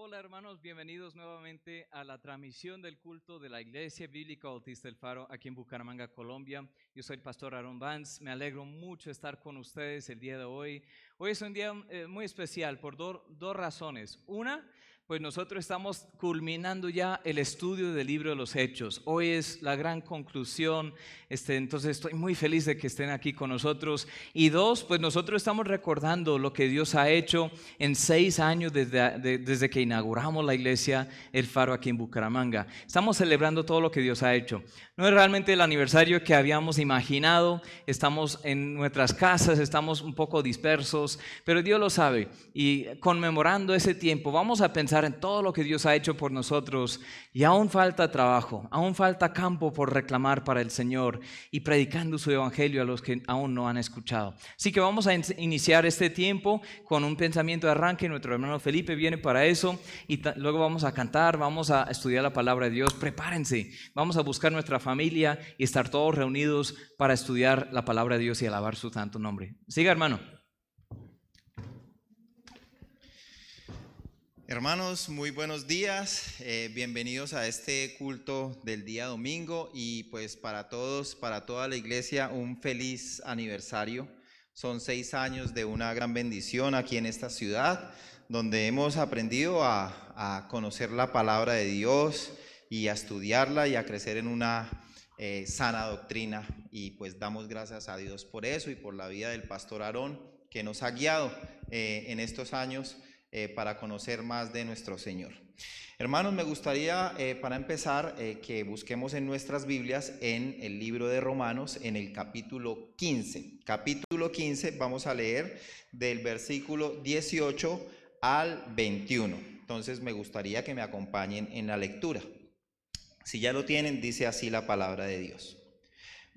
Hola hermanos, bienvenidos nuevamente a la transmisión del culto de la Iglesia Bíblica Bautista del Faro aquí en Bucaramanga, Colombia. Yo soy el pastor Aaron Vance, me alegro mucho estar con ustedes el día de hoy. Hoy es un día muy especial por dos razones. Una, pues nosotros estamos culminando ya el estudio del libro de los Hechos. Hoy es la gran conclusión, entonces estoy muy feliz de que estén aquí con nosotros. Y dos, pues nosotros estamos recordando lo que Dios ha hecho en 6 años desde que inauguramos la iglesia El Faro aquí en Bucaramanga. Estamos celebrando todo lo que Dios ha hecho. No es realmente el aniversario que habíamos imaginado, estamos en nuestras casas, estamos un poco dispersos, pero Dios lo sabe. Y conmemorando ese tiempo, vamos a pensar en todo lo que Dios ha hecho por nosotros. Y aún falta trabajo, aún falta campo por reclamar para el Señor y predicando su evangelio a los que aún no han escuchado. Así que vamos a iniciar este tiempo con un pensamiento de arranque. Nuestro hermano Felipe viene para eso y luego vamos a cantar, vamos a estudiar la palabra de Dios. Prepárense, vamos a buscar nuestra familia y estar todos reunidos para estudiar la palabra de Dios y alabar su santo nombre. Siga, hermano. Hermanos, muy buenos días, bienvenidos a este culto del día domingo y pues para todos, para toda la iglesia, un feliz aniversario. Son 6 años de una gran bendición aquí en esta ciudad, donde hemos aprendido a conocer la palabra de Dios y a estudiarla y a crecer en una sana doctrina. Y pues damos gracias a Dios por eso y por la vida del pastor Aarón, que nos ha guiado en estos años para conocer más de nuestro Señor. Hermanos, me gustaría para empezar que busquemos en nuestras Biblias en el libro de Romanos, en el capítulo 15. Capítulo 15 vamos a leer del versículo 18 al 21. Entonces me gustaría que me acompañen en la lectura. Si ya lo tienen, dice así la palabra de Dios.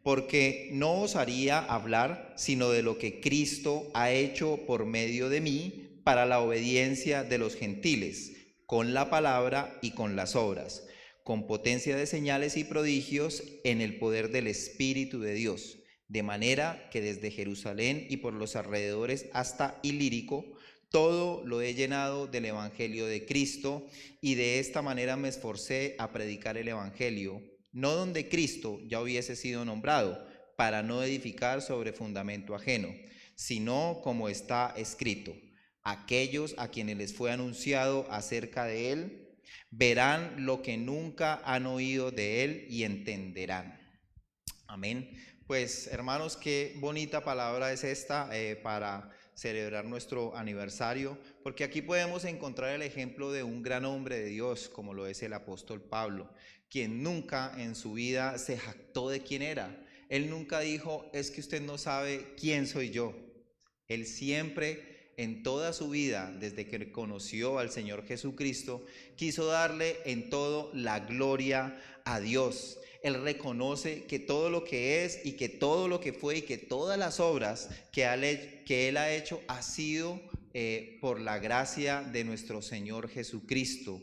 Porque no osaría hablar sino de lo que Cristo ha hecho por medio de mí para la obediencia de los gentiles, con la palabra y con las obras, con potencia de señales y prodigios en el poder del Espíritu de Dios, de manera que desde Jerusalén y por los alrededores hasta Ilírico, todo lo he llenado del Evangelio de Cristo, y de esta manera me esforcé a predicar el Evangelio, no donde Cristo ya hubiese sido nombrado, para no edificar sobre fundamento ajeno, sino como está escrito: aquellos a quienes les fue anunciado acerca de él, verán lo que nunca han oído de él y entenderán. Amén. Pues hermanos, qué bonita palabra es esta para celebrar nuestro aniversario, porque aquí podemos encontrar el ejemplo de un gran hombre de Dios, como lo es el apóstol Pablo, quien nunca en su vida se jactó de quién era. Él nunca dijo: es que usted no sabe quién soy yo. Él siempre, en toda su vida, desde que conoció al Señor Jesucristo, quiso darle en todo la gloria a Dios. Él reconoce que todo lo que es y que todo lo que fue y que todas las obras que Él ha hecho ha sido por la gracia de nuestro Señor Jesucristo,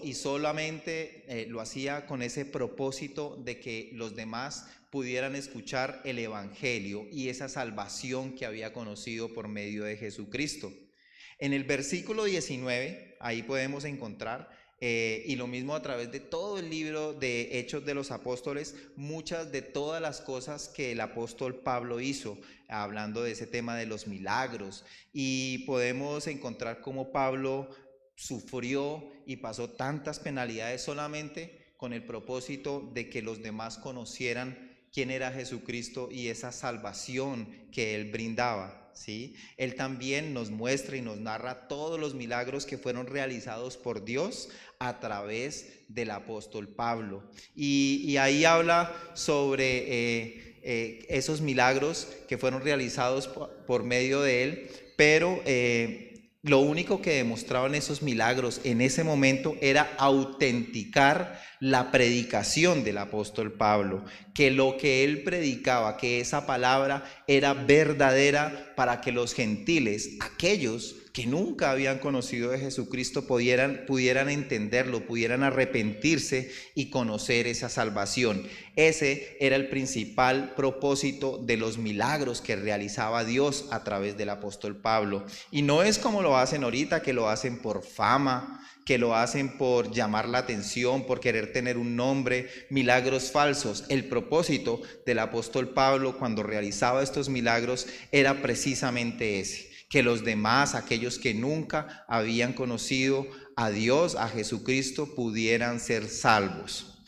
y solamente lo hacía con ese propósito de que los demás pudieran escuchar el Evangelio y esa salvación que había conocido por medio de Jesucristo. En el versículo 19, ahí podemos encontrar, y lo mismo a través de todo el libro de Hechos de los Apóstoles, muchas de todas las cosas que el apóstol Pablo hizo, hablando de ese tema de los milagros, y podemos encontrar cómo Pablo sufrió y pasó tantas penalidades solamente con el propósito de que los demás conocieran quién era Jesucristo y esa salvación que Él brindaba, ¿sí? Él también nos muestra y nos narra todos los milagros que fueron realizados por Dios a través del apóstol Pablo. Y ahí habla sobre esos milagros que fueron realizados por medio de Él, pero lo único que demostraban esos milagros en ese momento era autenticar la predicación del apóstol Pablo, que lo que él predicaba, que esa palabra era verdadera para que los gentiles, aquellos que nunca habían conocido de Jesucristo pudieran entenderlo, pudieran arrepentirse y conocer esa salvación. Ese era el principal propósito de los milagros que realizaba Dios a través del apóstol Pablo. Y no es como lo hacen ahorita, que lo hacen por fama, que lo hacen por llamar la atención, por querer tener un nombre, milagros falsos. El propósito del apóstol Pablo cuando realizaba estos milagros era precisamente ese: que los demás, aquellos que nunca habían conocido a Dios, a Jesucristo, pudieran ser salvos.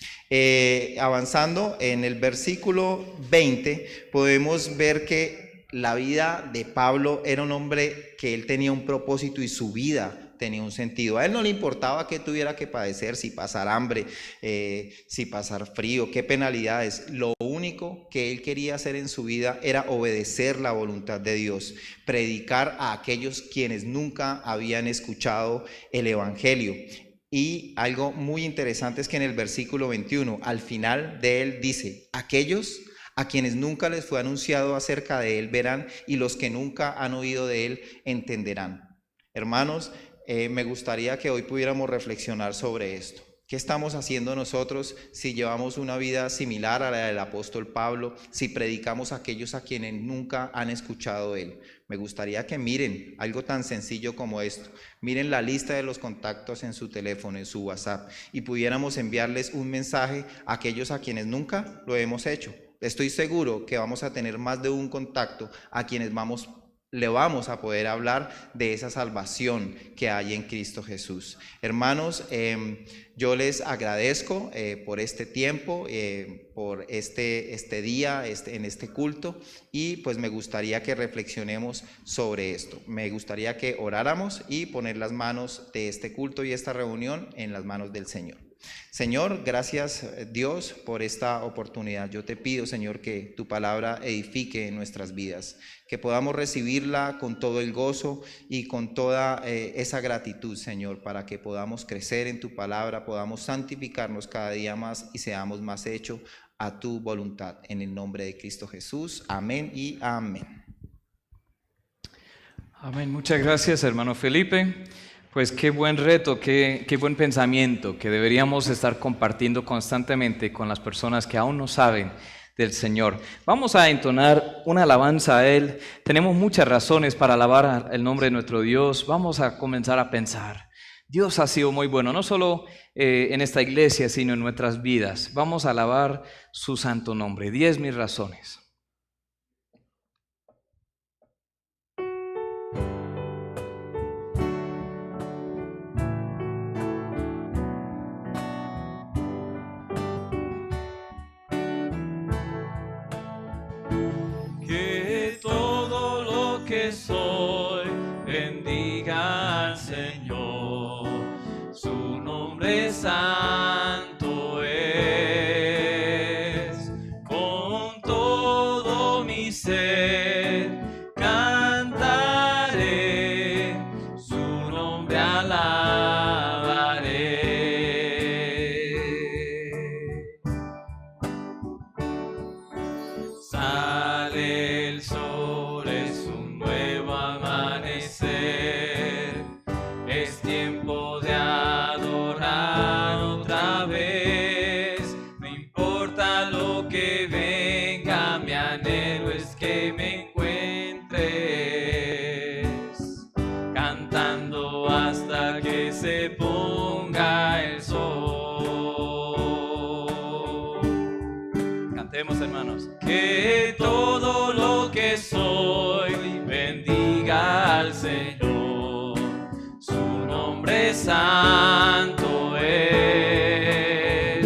Avanzando en el versículo 20, podemos ver que la vida de Pablo era un hombre que él tenía un propósito y su vida tenía un sentido. A él no le importaba qué tuviera que padecer, si pasar hambre, si pasar frío, qué penalidades. Lo único que él quería hacer en su vida era obedecer la voluntad de Dios, predicar a aquellos quienes nunca habían escuchado el evangelio. Y algo muy interesante es que en el versículo 21, al final de él dice: aquellos a quienes nunca les fue anunciado acerca de él verán, y los que nunca han oído de él entenderán. Hermanos, me gustaría que hoy pudiéramos reflexionar sobre esto. ¿Qué estamos haciendo nosotros si llevamos una vida similar a la del apóstol Pablo, si predicamos a aquellos a quienes nunca han escuchado de él? Me gustaría que miren algo tan sencillo como esto. Miren la lista de los contactos en su teléfono, en su WhatsApp, y pudiéramos enviarles un mensaje a aquellos a quienes nunca lo hemos hecho. Estoy seguro que vamos a tener más de un contacto a quienes le vamos a poder hablar de esa salvación que hay en Cristo Jesús. Hermanos, yo les agradezco por este tiempo, por este día, en este culto, y pues me gustaría que reflexionemos sobre esto. Me gustaría que oráramos y poner las manos de este culto y esta reunión en las manos del Señor. Señor, gracias Dios por esta oportunidad. Yo te pido, Señor, que tu palabra edifique en nuestras vidas, que podamos recibirla con todo el gozo y con toda esa gratitud, Señor, para que podamos crecer en tu palabra, podamos santificarnos cada día más y seamos más hechos a tu voluntad. En el nombre de Cristo Jesús, amén y amén. Amén. Muchas gracias, hermano Felipe. Pues qué buen reto, qué buen pensamiento que deberíamos estar compartiendo constantemente con las personas que aún no saben del Señor. Vamos a entonar una alabanza a Él. Tenemos muchas razones para alabar el nombre de nuestro Dios. Vamos a comenzar a pensar. Dios ha sido muy bueno, no solo en esta iglesia, sino en nuestras vidas. Vamos a alabar su santo nombre. 10,000 razones. Soy, bendiga al Señor, su nombre santo es. Con todo mi ser cantaré, su nombre alabaré. Sale el sol, es un nuevo amanecer, es tiempo de adorar otra vez. No importa lo que venga, mi anhelo es que me encuentres cantando hasta que se ponga el sol. Cantemos, hermanos. Que todo lo que soy bendiga al Señor, su nombre santo es.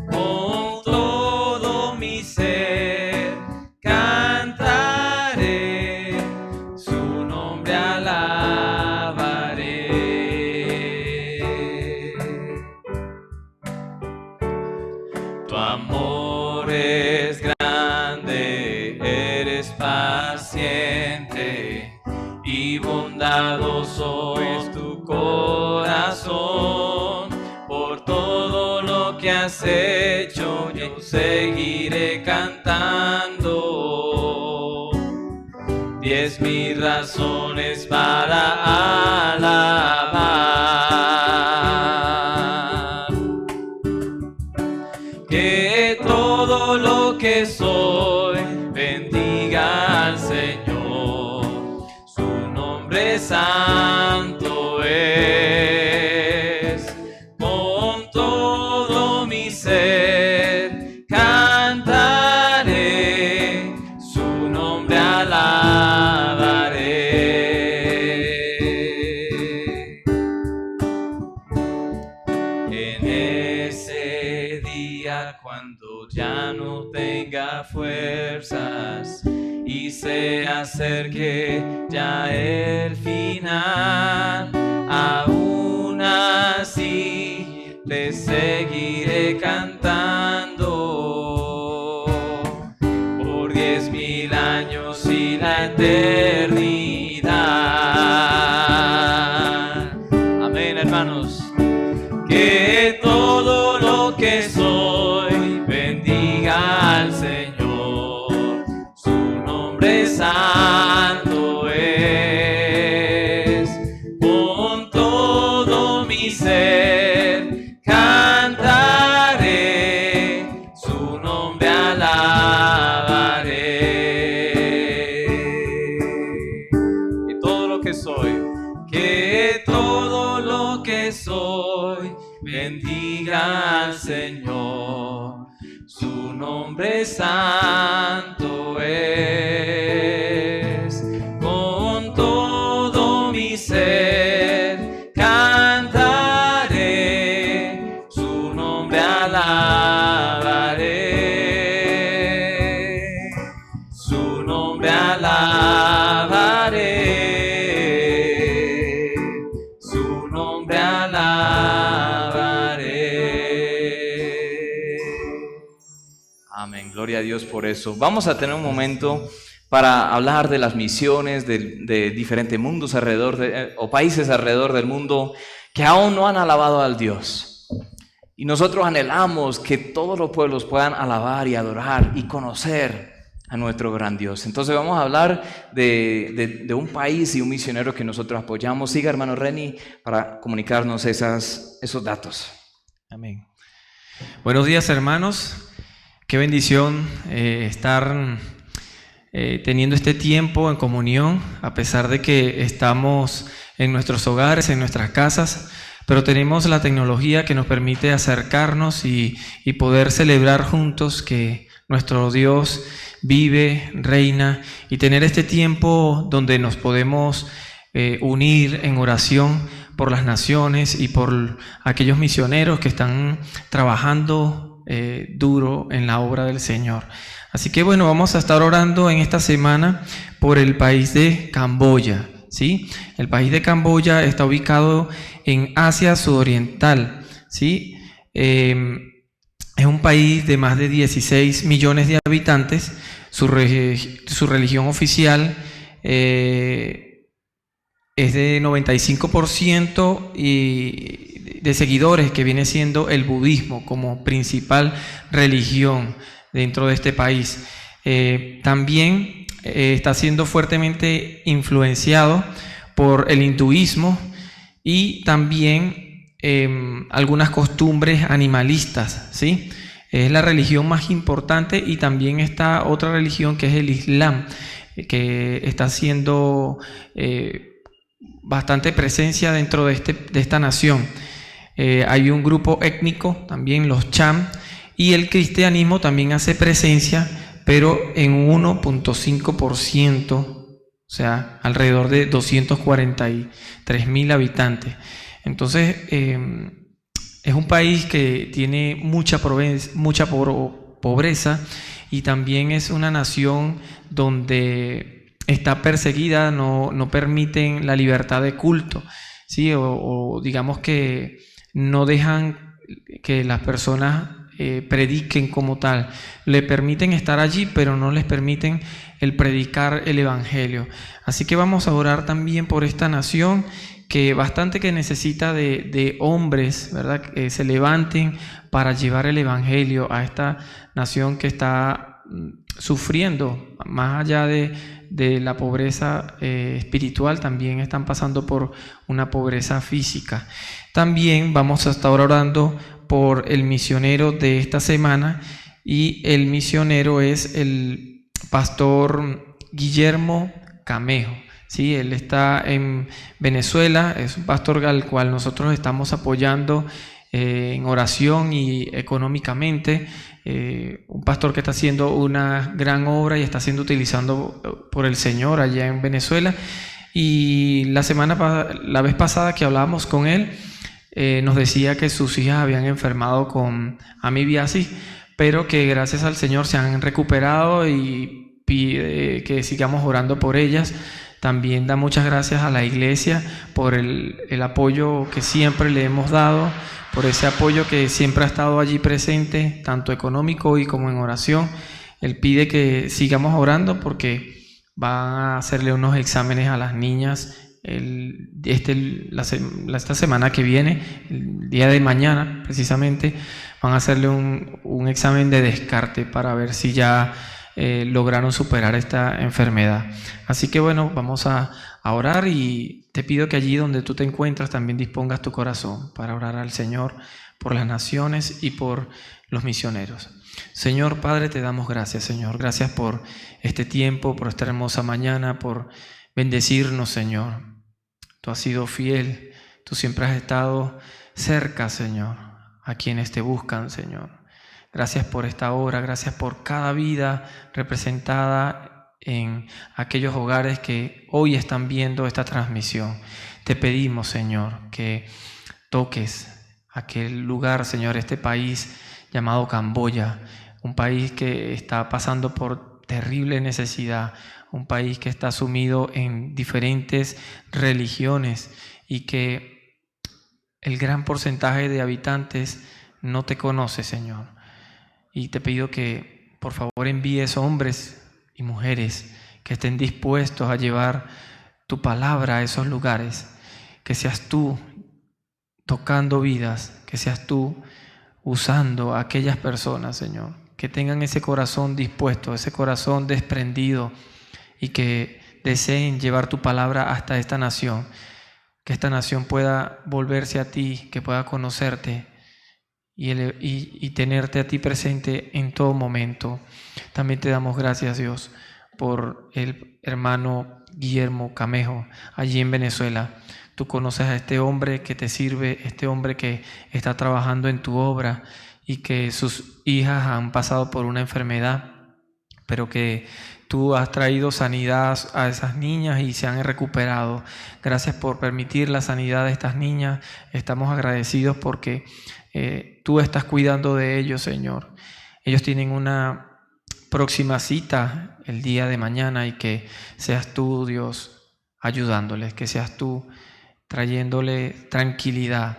Con todo mi ser cantaré, su nombre alabaré. Tu amor es grande, eres paciente y bondadoso es tu corazón. Por todo lo que has hecho, yo seguiré cantando. 10 es mis razones para alabar. Que todo lo que soy bendiga al Señor, su nombre santo es. Con todo mi ser cantaré, su nombre alabaré. En ese día, cuando ya no tenga fuerzas y se acerque ya el final, aún así te seguiré cantando por 10.000 años y la eternidad. Amén, hermanos. Que todo lo que soy bendiga al Señor, su nombre santo es. Con todo mi ser cantaré, su nombre alabaré. Que todo lo que soy, que todo lo que soy bendiga al Señor, su nombre santo es. Con todo mi ser cantaré, su nombre alabaré, su nombre alabaré, su nombre alabaré. Amén, gloria a Dios por eso. Vamos a tener un momento para hablar de las misiones de diferentes mundos alrededor o países alrededor del mundo que aún no han alabado al Dios. Y nosotros anhelamos que todos los pueblos puedan alabar y adorar y conocer a nuestro gran Dios. Entonces vamos a hablar de un país y un misionero que nosotros apoyamos. Siga, hermano Reni, para comunicarnos esos datos. Amén. Buenos días, hermanos. Qué bendición estar teniendo este tiempo en comunión, a pesar de que estamos en nuestros hogares, en nuestras casas, pero tenemos la tecnología que nos permite acercarnos y poder celebrar juntos que nuestro Dios vive, reina, y tener este tiempo donde nos podemos unir en oración por las naciones y por aquellos misioneros que están trabajando duro en la obra del Señor. Así que bueno, vamos a estar orando en esta semana por el país de Camboya, ¿sí? El país de Camboya está ubicado en Asia Sudoriental, ¿sí? Es un país de más de 16 millones de habitantes. Su religión oficial es de 95% y de seguidores, que viene siendo el budismo como principal religión dentro de este país. También está siendo fuertemente influenciado por el hinduismo y también algunas costumbres animalistas, ¿sí? Es la religión más importante, y también está otra religión que es el Islam, que está haciendo bastante presencia dentro de esta nación. Hay un grupo étnico, también los Cham, y el cristianismo también hace presencia, pero en 1.5%, o sea, alrededor de 243.000 habitantes. Entonces, es un país que tiene mucha pobreza, y también es una nación donde está perseguida, no permiten la libertad de culto, ¿sí? O digamos que no dejan que las personas prediquen como tal. Le permiten estar allí, pero no les permiten el predicar el evangelio. Así que vamos a orar también por esta nación, que bastante que necesita de hombres, ¿verdad?, que se levanten para llevar el evangelio a esta nación que está sufriendo, más allá de la pobreza espiritual, también están pasando por una pobreza física. También vamos a estar orando por el misionero de esta semana, y el misionero es el pastor Guillermo Camejo. Sí, él está en Venezuela, es un pastor al cual nosotros estamos apoyando en oración y económicamente, un pastor que está haciendo una gran obra y está siendo utilizado por el Señor allá en Venezuela. Y la vez pasada que hablábamos con él, nos decía que sus hijas habían enfermado con amibiasis, pero que gracias al Señor se han recuperado, y pide que sigamos orando por ellas. También da muchas gracias a la iglesia por el apoyo que siempre le hemos dado, por ese apoyo que siempre ha estado allí presente, tanto económico y como en oración. Él pide que sigamos orando porque van a hacerle unos exámenes a las niñas esta semana que viene, el día de mañana precisamente, van a hacerle un examen de descarte para ver si ya lograron superar esta enfermedad. Así que bueno, vamos a orar, y te pido que allí donde tú te encuentras también dispongas tu corazón para orar al Señor por las naciones y por los misioneros. Señor Padre, te damos gracias, Señor. Gracias por este tiempo, por esta hermosa mañana, por bendecirnos, Señor. Tú has sido fiel, tú siempre has estado cerca, Señor, a quienes te buscan, Señor. Gracias por esta hora, gracias por cada vida representada en aquellos hogares que hoy están viendo esta transmisión. Te pedimos, Señor, que toques aquel lugar, Señor, este país llamado Camboya, un país que está pasando por terrible necesidad, un país que está sumido en diferentes religiones y que el gran porcentaje de habitantes no te conoce, Señor. Y te pido que por favor envíes hombres y mujeres que estén dispuestos a llevar tu palabra a esos lugares, que seas tú tocando vidas, que seas tú usando a aquellas personas, Señor, que tengan ese corazón dispuesto, ese corazón desprendido, y que deseen llevar tu palabra hasta esta nación, que esta nación pueda volverse a ti, que pueda conocerte y tenerte a ti presente en todo momento. También te damos gracias, Dios, por el hermano Guillermo Camejo allí en Venezuela. Tú conoces a este hombre que te sirve, este hombre que está trabajando en tu obra y que sus hijas han pasado por una enfermedad, pero que tú has traído sanidad a esas niñas y se han recuperado. Gracias por permitir la sanidad de estas niñas. Estamos agradecidos porque tú estás cuidando de ellos, Señor. Ellos tienen una próxima cita el día de mañana, y que seas tú, Dios, ayudándoles, que seas tú trayéndole tranquilidad,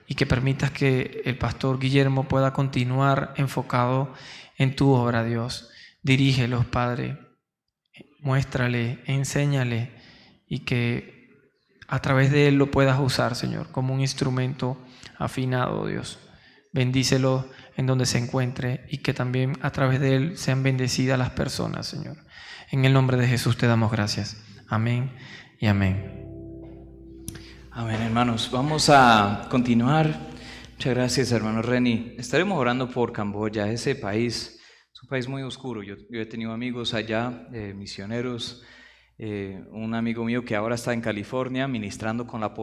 y que permitas que el pastor Guillermo pueda continuar enfocado en tu obra, Dios. Dirígelos, Padre, muéstrale, enséñale, y que a través de él lo puedas usar, Señor, como un instrumento afinado, Dios. Bendícelo en donde se encuentre, y que también a través de él sean bendecidas las personas, Señor. En el nombre de Jesús te damos gracias. Amén y amén. Amén, hermanos. Vamos a continuar. Muchas gracias, hermano Reni. Estaremos orando por Camboya, ese país. Es un país muy oscuro. Yo he tenido amigos allá, misioneros. Un amigo mío que ahora está en California ministrando con la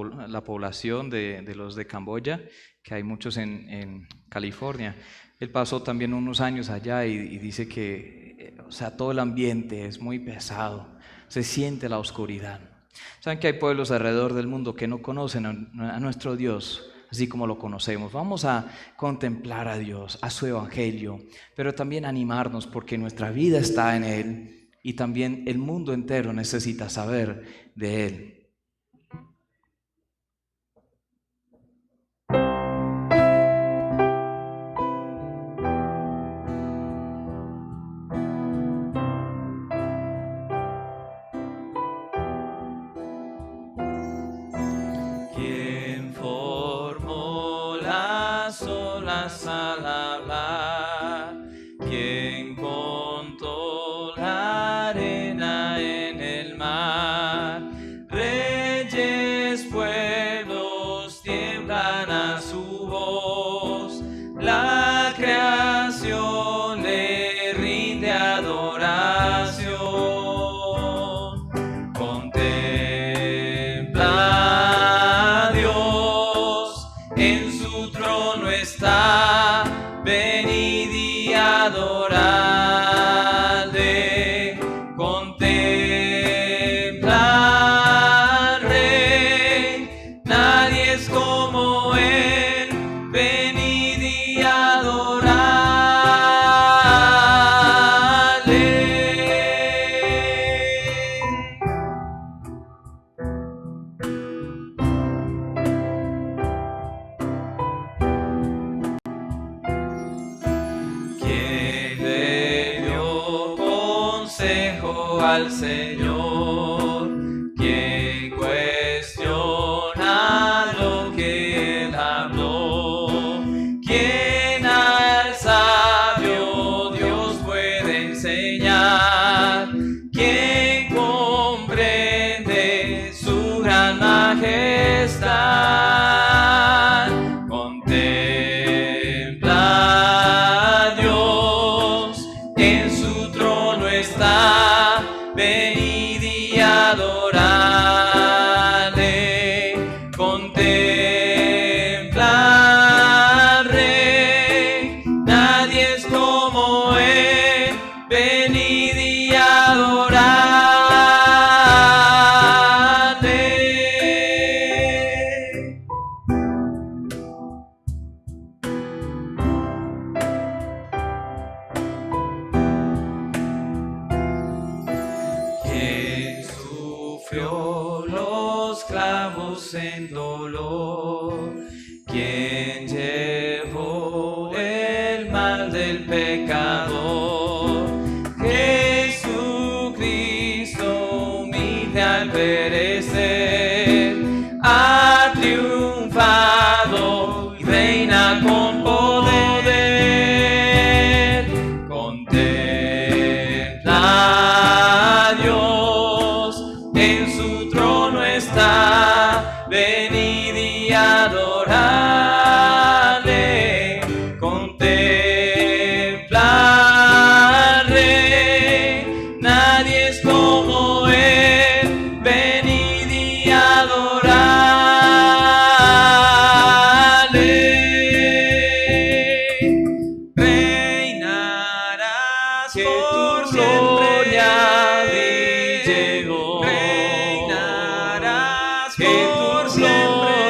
población de los de Camboya, que hay muchos en California. Él pasó también unos años allá y dice que todo el ambiente es muy pesado, se siente la oscuridad. Saben que hay pueblos alrededor del mundo que no conocen a nuestro Dios así como lo conocemos. Vamos a contemplar a Dios, a su evangelio, pero también animarnos porque nuestra vida está en Él y también el mundo entero necesita saber de Él. Al hablar, quien con todo es como Él, venid y adoradle. ¿Quién le dio consejo al Señor? ¿Quién cuestiona lo que Él habló? ¿Quién al sabio Dios puede enseñar? ¿Quién comprende su gran majestad? Contempla a Dios, en su trono está, venid y adoradle. Contempla al Rey, nadie es como Él, venid y adoradle. Quien sufrió los clavos en dolor, quien llevó el mal del pecador, Jesucristo humilde al perecer, ha triunfado y reina con poder. Contempla a Dios, en su trono está, venid y adoradle. Contempla al Rey, nadie es como Él, venid y adoradle. Reinarás por siempre, brille hoy. Reinarás por siempre,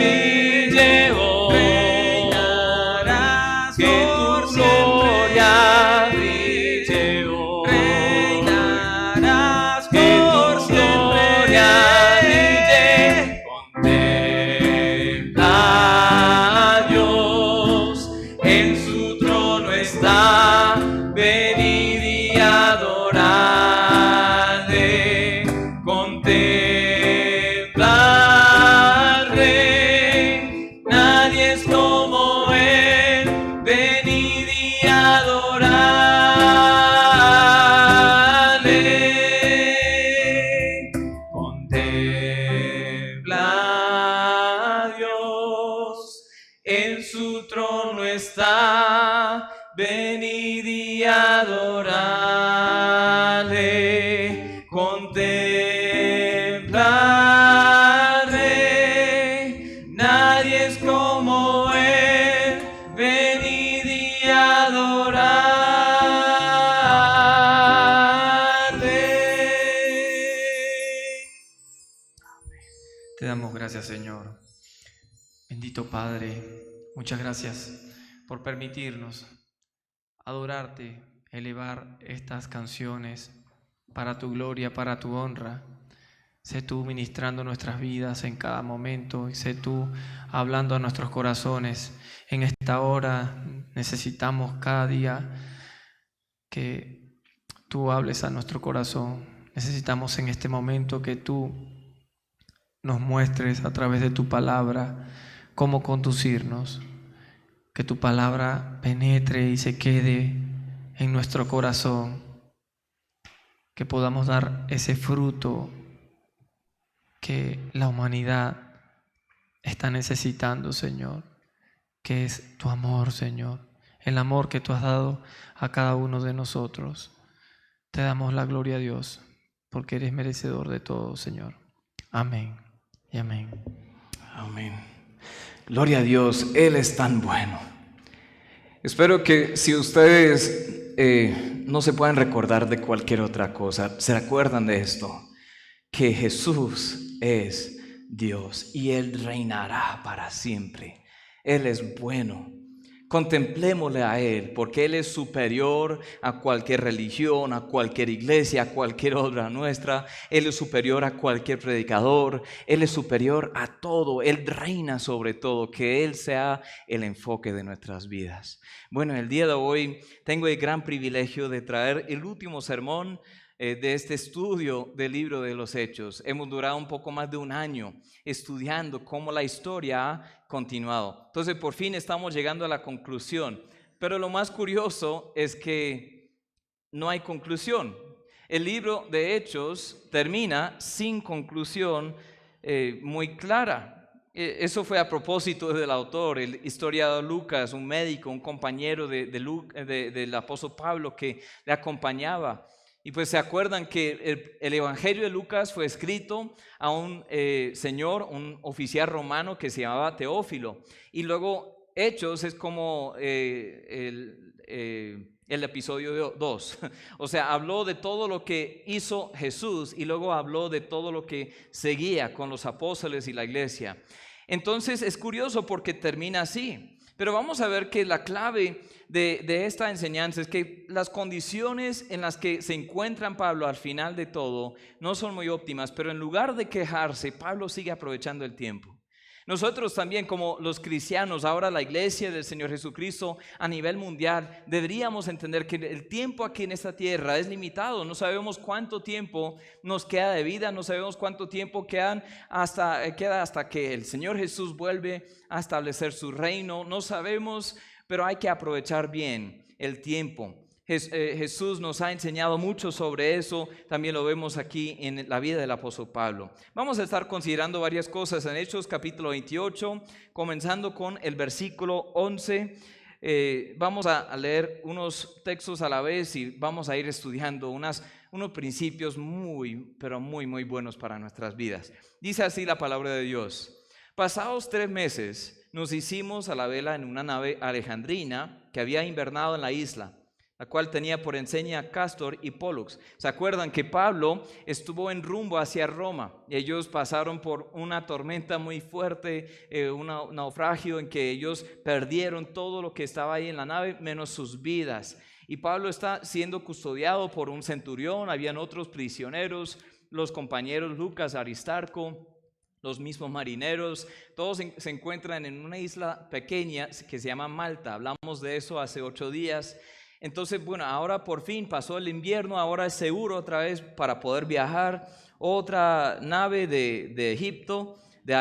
brille hoy. Reinarás por siempre, brille hoy. Reinarás por siempre, brille. Contempla a Dios, en su trono está, venid y adoradle. Contempla al Rey, nadie es como Él, venid y adoradle. Contempla a Dios, en su trono está, venid y adoradle. Contempla al Rey, nadie es como Él, venid y adoradle. Te damos gracias, Señor. Bendito Padre, muchas gracias por permitirnos adorarte, elevar estas canciones para tu gloria, para tu honra. Sé tú ministrando nuestras vidas en cada momento y sé tú hablando a nuestros corazones. En esta hora necesitamos cada día que tú hables a nuestro corazón. Necesitamos en este momento que tú nos muestres a través de tu palabra cómo conducirnos, que tu palabra penetre y se quede en nuestro corazón, que podamos dar ese fruto que la humanidad está necesitando, Señor, que es tu amor, Señor, el amor que tú has dado a cada uno de nosotros. Te damos la gloria a Dios, porque eres merecedor de todo, Señor. Amén y amén. Amén. Gloria a Dios, Él es tan bueno. Espero que si ustedes no se pueden recordar de cualquier otra cosa, se acuerdan de esto, que Jesús es Dios y Él reinará para siempre. Él es bueno. Contemplémosle a Él, porque Él es superior a cualquier religión, a cualquier iglesia, a cualquier obra nuestra. Él es superior a cualquier predicador. Él es superior a todo. Él reina sobre todo. Que Él sea el enfoque de nuestras vidas. Bueno, el día de hoy tengo el gran privilegio de traer el último sermón de este estudio del libro de los Hechos. Hemos durado un poco más de un año estudiando cómo la historia ha continuado. Entonces, por fin estamos llegando a la conclusión. Pero lo más curioso es que no hay conclusión. El libro de Hechos termina sin conclusión muy clara. Eso fue a propósito del autor, el historiador Lucas, un médico, un compañero del apóstol Pablo que le acompañaba. Y pues se acuerdan que el Evangelio de Lucas fue escrito a un señor, un oficial romano que se llamaba Teófilo. Y luego Hechos es como el episodio 2. O sea, habló de todo lo que hizo Jesús y luego habló de todo lo que seguía con los apóstoles y la iglesia. Entonces es curioso porque termina así. Pero vamos a ver que la clave de esta enseñanza es que las condiciones en las que se encuentran Pablo al final de todo no son muy óptimas, pero en lugar de quejarse, Pablo sigue aprovechando el tiempo. Nosotros también, como los cristianos, ahora la iglesia del Señor Jesucristo a nivel mundial, deberíamos entender que el tiempo aquí en esta tierra es limitado. No sabemos cuánto tiempo nos queda de vida, no sabemos cuánto tiempo queda hasta que el Señor Jesús vuelve a establecer su reino. No sabemos, pero hay que aprovechar bien el tiempo. Jesús nos ha enseñado mucho sobre eso, también lo vemos aquí en la vida del apóstol Pablo. Vamos a estar considerando varias cosas en Hechos capítulo 28, comenzando con el versículo 11. Vamos a leer unos textos a la vez y vamos a ir estudiando unos principios muy buenos para nuestras vidas. Dice así la palabra de Dios: pasados 3 meses nos hicimos a la vela en una nave alejandrina que había invernado en la isla, la cual tenía por enseña Cástor y Pólux. ¿Se acuerdan que Pablo estuvo en rumbo hacia Roma? Ellos pasaron por una tormenta muy fuerte, un naufragio en que ellos perdieron todo lo que estaba ahí en la nave, menos sus vidas. Y Pablo está siendo custodiado por un centurión, habían otros prisioneros, los compañeros Lucas, Aristarco, los mismos marineros, todos se encuentran en una isla pequeña que se llama Malta. Hablamos de eso hace 8 días. Entonces, bueno, ahora por fin pasó el invierno, ahora es seguro otra vez para poder viajar. Otra nave de Egipto, de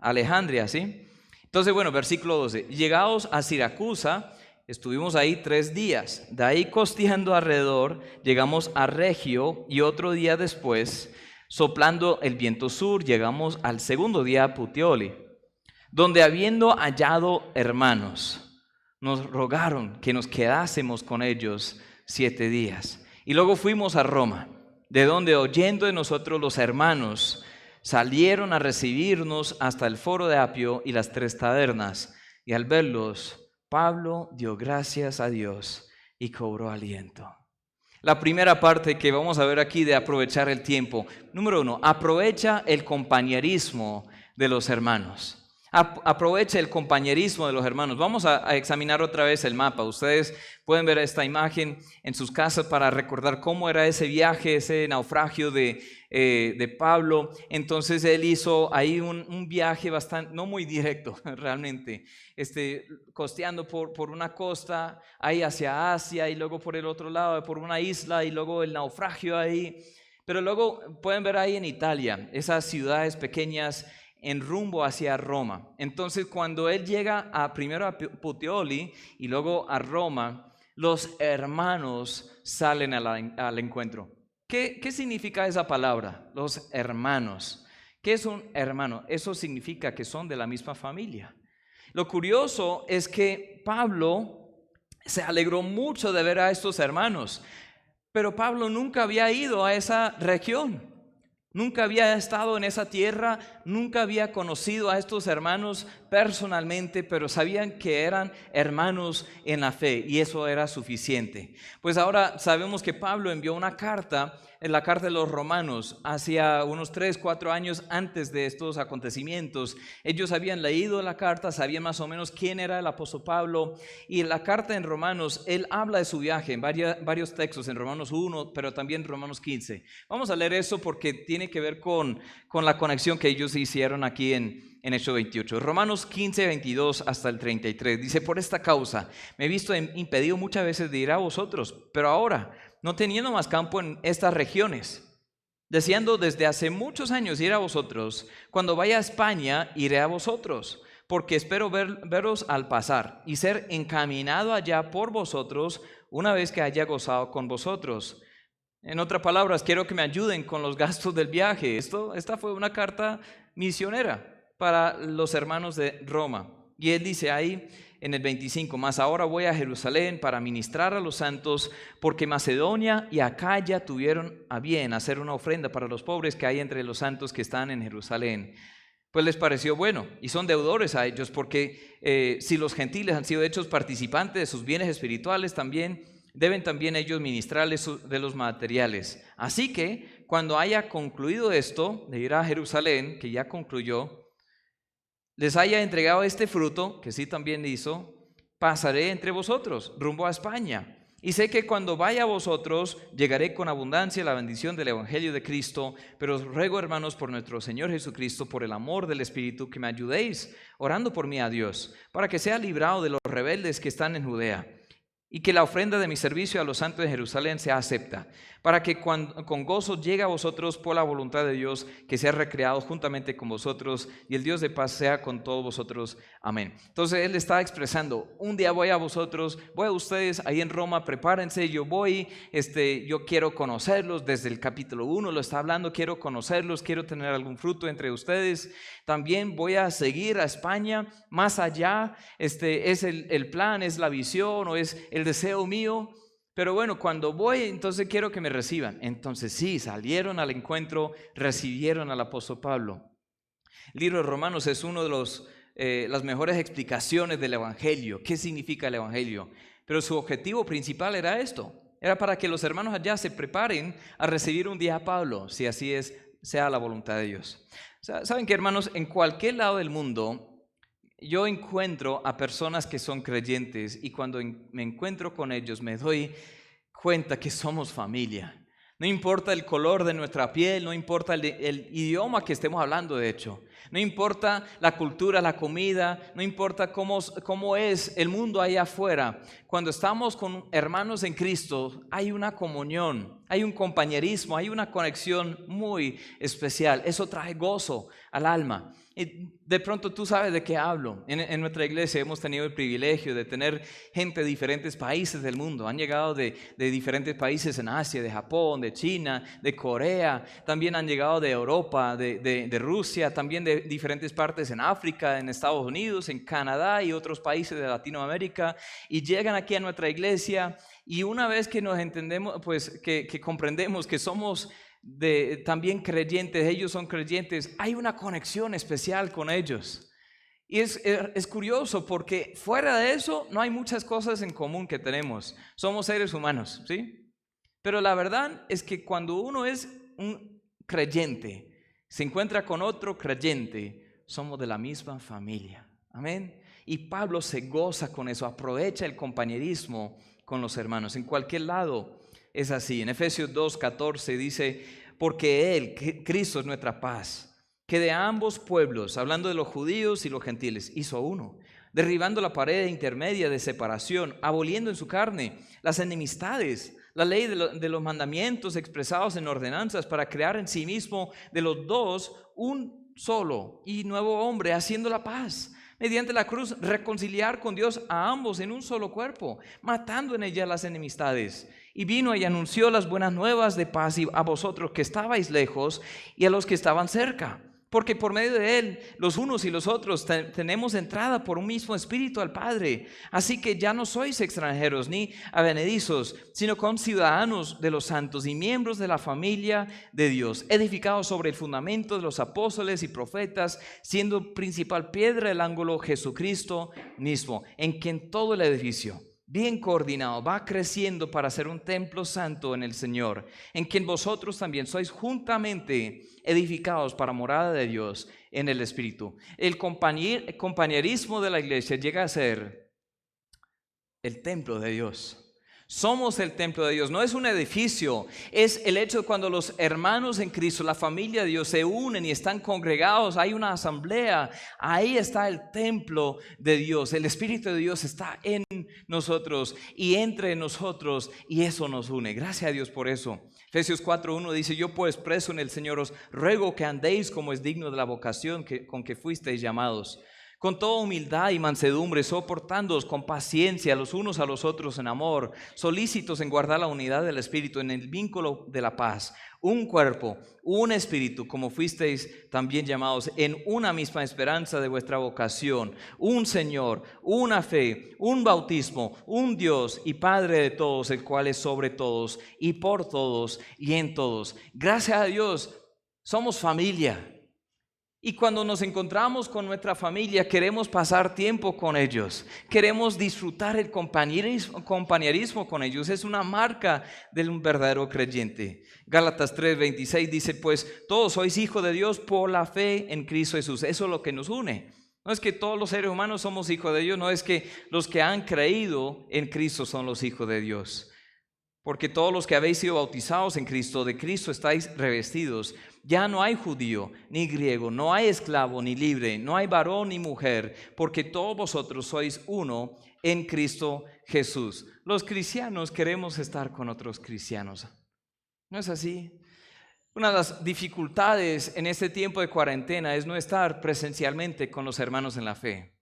Alejandría, ¿sí? Entonces, bueno, versículo 12. Llegados a Siracusa, estuvimos ahí 3 días. De ahí costeando alrededor, llegamos a Regio y otro día después, soplando el viento sur, llegamos al segundo día a Puteoli, donde habiendo hallado hermanos, nos rogaron que nos quedásemos con ellos 7 días. Y luego fuimos a Roma, de donde oyendo de nosotros los hermanos, salieron a recibirnos hasta el foro de Apio y las 3 tabernas. Y al verlos, Pablo dio gracias a Dios y cobró aliento. La primera parte que vamos a ver aquí de aprovechar el tiempo. Número 1, aprovecha el compañerismo de los hermanos. Aproveche el compañerismo de los hermanos. Vamos a examinar otra vez el mapa. Ustedes pueden ver esta imagen en sus casas para recordar cómo era ese viaje, ese naufragio de Pablo. Entonces él hizo ahí un viaje bastante, no muy directo realmente, costeando por una costa ahí hacia Asia y luego por el otro lado por una isla y luego el naufragio ahí. Pero luego pueden ver ahí en Italia esas ciudades pequeñas en rumbo hacia Roma. Entonces cuando él llega primero a Puteoli y luego a Roma, los hermanos salen al encuentro. ¿Qué significa esa palabra? Los hermanos. ¿Qué es un hermano? Eso significa que son de la misma familia. Lo curioso es que Pablo se alegró mucho de ver a estos hermanos, pero Pablo nunca había ido a esa región. Nunca había estado en esa tierra, nunca había conocido a estos hermanos personalmente, pero sabían que eran hermanos en la fe y eso era suficiente. Pues ahora sabemos que Pablo envió una carta la carta de los romanos, hacia unos 3, 4 años antes de estos acontecimientos. Ellos habían leído la carta, sabían más o menos quién era el apóstol Pablo, y en la carta en Romanos, él habla de su viaje en varios textos, en Romanos 1, pero también en Romanos 15. Vamos a leer eso porque tiene que ver con la conexión que ellos hicieron aquí en Hechos 28. Romanos 15, 22 hasta el 33. Dice: por esta causa me he visto impedido muchas veces de ir a vosotros, pero ahora, no teniendo más campo en estas regiones, deseando desde hace muchos años ir a vosotros, cuando vaya a España iré a vosotros, porque espero veros al pasar y ser encaminado allá por vosotros una vez que haya gozado con vosotros. En otras palabras, quiero que me ayuden con los gastos del viaje. Esta fue una carta misionera para los hermanos de Roma. Y él dice ahí en el 25: mas ahora voy a Jerusalén para ministrar a los santos, porque Macedonia y Acaya tuvieron a bien hacer una ofrenda para los pobres que hay entre los santos que están en Jerusalén. Pues les pareció bueno, y son deudores a ellos, porque si los gentiles han sido hechos participantes de sus bienes espirituales, deben también ellos ministrarles de los materiales. Así que cuando haya concluido esto de ir a Jerusalén, que ya concluyó, les haya entregado este fruto, que sí también hizo, pasaré entre vosotros, rumbo a España. Y sé que cuando vaya a vosotros, llegaré con abundancia la bendición del Evangelio de Cristo, pero os ruego, hermanos, por nuestro Señor Jesucristo, por el amor del Espíritu, que me ayudéis, orando por mí a Dios, para que sea librado de los rebeldes que están en Judea, y que la ofrenda de mi servicio a los santos de Jerusalén sea acepta, para que con gozo llegue a vosotros por la voluntad de Dios, que sea recreado juntamente con vosotros, y el Dios de paz sea con todos vosotros. Amén. Entonces él está expresando: un día voy a vosotros, voy a ustedes ahí en Roma, prepárense, yo voy, yo quiero conocerlos. Desde el capítulo 1 lo está hablando: quiero conocerlos, quiero tener algún fruto entre ustedes. También voy a seguir a España, más allá, es el plan, es la visión o es el deseo mío. Pero bueno, cuando voy, entonces quiero que me reciban. Entonces sí, salieron al encuentro, recibieron al apóstol Pablo. El libro de Romanos es uno de las mejores explicaciones del Evangelio. ¿Qué significa el Evangelio? Pero su objetivo principal era esto. Era para que los hermanos allá se preparen a recibir un día a Pablo, si así sea la voluntad de Dios. ¿Saben qué, hermanos? En cualquier lado del mundo yo encuentro a personas que son creyentes, y cuando me encuentro con ellos me doy cuenta que somos familia. No importa el color de nuestra piel, no importa el idioma que estemos hablando, de hecho. No importa la cultura, la comida, no importa cómo es el mundo allá afuera. Cuando estamos con hermanos en Cristo, hay una comunión, hay un compañerismo, hay una conexión muy especial. Eso trae gozo al alma. Y de pronto tú sabes de qué hablo. En nuestra iglesia hemos tenido el privilegio de tener gente de diferentes países del mundo. Han llegado de diferentes países en Asia, de Japón, de China, de Corea. También han llegado de Europa, de Rusia, también de diferentes partes en África, en Estados Unidos, en Canadá y otros países de Latinoamérica. Y llegan aquí a nuestra iglesia, y una vez que nos entendemos, pues que comprendemos que somos también creyentes, ellos son creyentes, hay una conexión especial con ellos. Y es curioso porque fuera de eso no hay muchas cosas en común que tenemos. Somos seres humanos, ¿sí? Pero la verdad es que cuando uno es un creyente, se encuentra con otro creyente, somos de la misma familia. Amén. Y Pablo se goza con eso, aprovecha el compañerismo con los hermanos. En cualquier lado es así. En Efesios 2:14 dice: porque Él, Cristo, es nuestra paz, que de ambos pueblos, hablando de los judíos y los gentiles, hizo uno, derribando la pared intermedia de separación, aboliendo en su carne las enemistades, la ley de los mandamientos expresados en ordenanzas, para crear en sí mismo de los dos un solo y nuevo hombre, haciendo la paz, mediante la cruz reconciliar con Dios a ambos en un solo cuerpo, matando en ella las enemistades. Y vino y anunció las buenas nuevas de paz a vosotros que estabais lejos y a los que estaban cerca. Porque por medio de Él, los unos y los otros tenemos entrada por un mismo Espíritu al Padre. Así que ya no sois extranjeros ni advenedizos, sino conciudadanos de los santos y miembros de la familia de Dios, edificados sobre el fundamento de los apóstoles y profetas, siendo principal piedra del ángulo Jesucristo mismo, en quien todo el edificio, bien coordinado, va creciendo para ser un templo santo en el Señor, en quien vosotros también sois juntamente edificados para morada de Dios en el Espíritu. El compañerismo de la iglesia llega a ser el templo de Dios. Somos el templo de Dios, no es un edificio, es el hecho de cuando los hermanos en Cristo, la familia de Dios se unen y están congregados, hay una asamblea, ahí está el templo de Dios, el Espíritu de Dios está en nosotros y entre nosotros y eso nos une. Gracias a Dios por eso. Efesios 4:1 dice: yo pues preso en el Señor os ruego que andéis como es digno de la vocación con que fuisteis llamados, con toda humildad y mansedumbre, soportándoos con paciencia los unos a los otros en amor, solícitos en guardar la unidad del Espíritu en el vínculo de la paz, un cuerpo, un espíritu, como fuisteis también llamados en una misma esperanza de vuestra vocación, un Señor, una fe, un bautismo, un Dios y Padre de todos, el cual es sobre todos y por todos y en todos. Gracias a Dios somos familia. Y cuando nos encontramos con nuestra familia, queremos pasar tiempo con ellos. Queremos disfrutar el compañerismo con ellos. Es una marca de un verdadero creyente. Gálatas 3:26 dice: pues todos sois hijos de Dios por la fe en Cristo Jesús. Eso es lo que nos une. No es que todos los seres humanos somos hijos de Dios. No es que los que han creído en Cristo son los hijos de Dios. Porque todos los que habéis sido bautizados en Cristo, de Cristo estáis revestidos. Ya no hay judío ni griego, no hay esclavo ni libre, no hay varón ni mujer, porque todos vosotros sois uno en Cristo Jesús. Los cristianos queremos estar con otros cristianos. ¿No es así? Una de las dificultades en este tiempo de cuarentena es no estar presencialmente con los hermanos en la fe.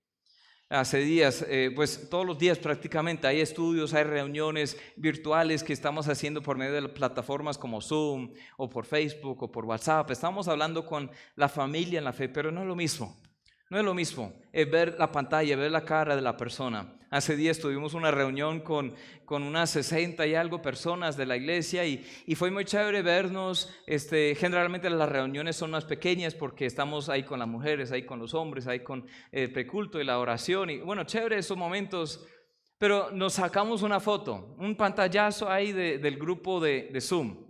Hace días, pues todos los días prácticamente hay estudios, hay reuniones virtuales que estamos haciendo por medio de plataformas como Zoom o por Facebook o por WhatsApp. Estamos hablando con la familia en la fe, pero no es lo mismo. No es lo mismo ver la pantalla, ver la cara de la persona. Hace días tuvimos una reunión con unas 60 y algo personas de la iglesia y fue muy chévere vernos. Generalmente las reuniones son más pequeñas porque estamos ahí con las mujeres, ahí con los hombres, ahí con el preculto y la oración. Y bueno, chévere esos momentos, pero nos sacamos una foto, un pantallazo ahí del grupo de Zoom.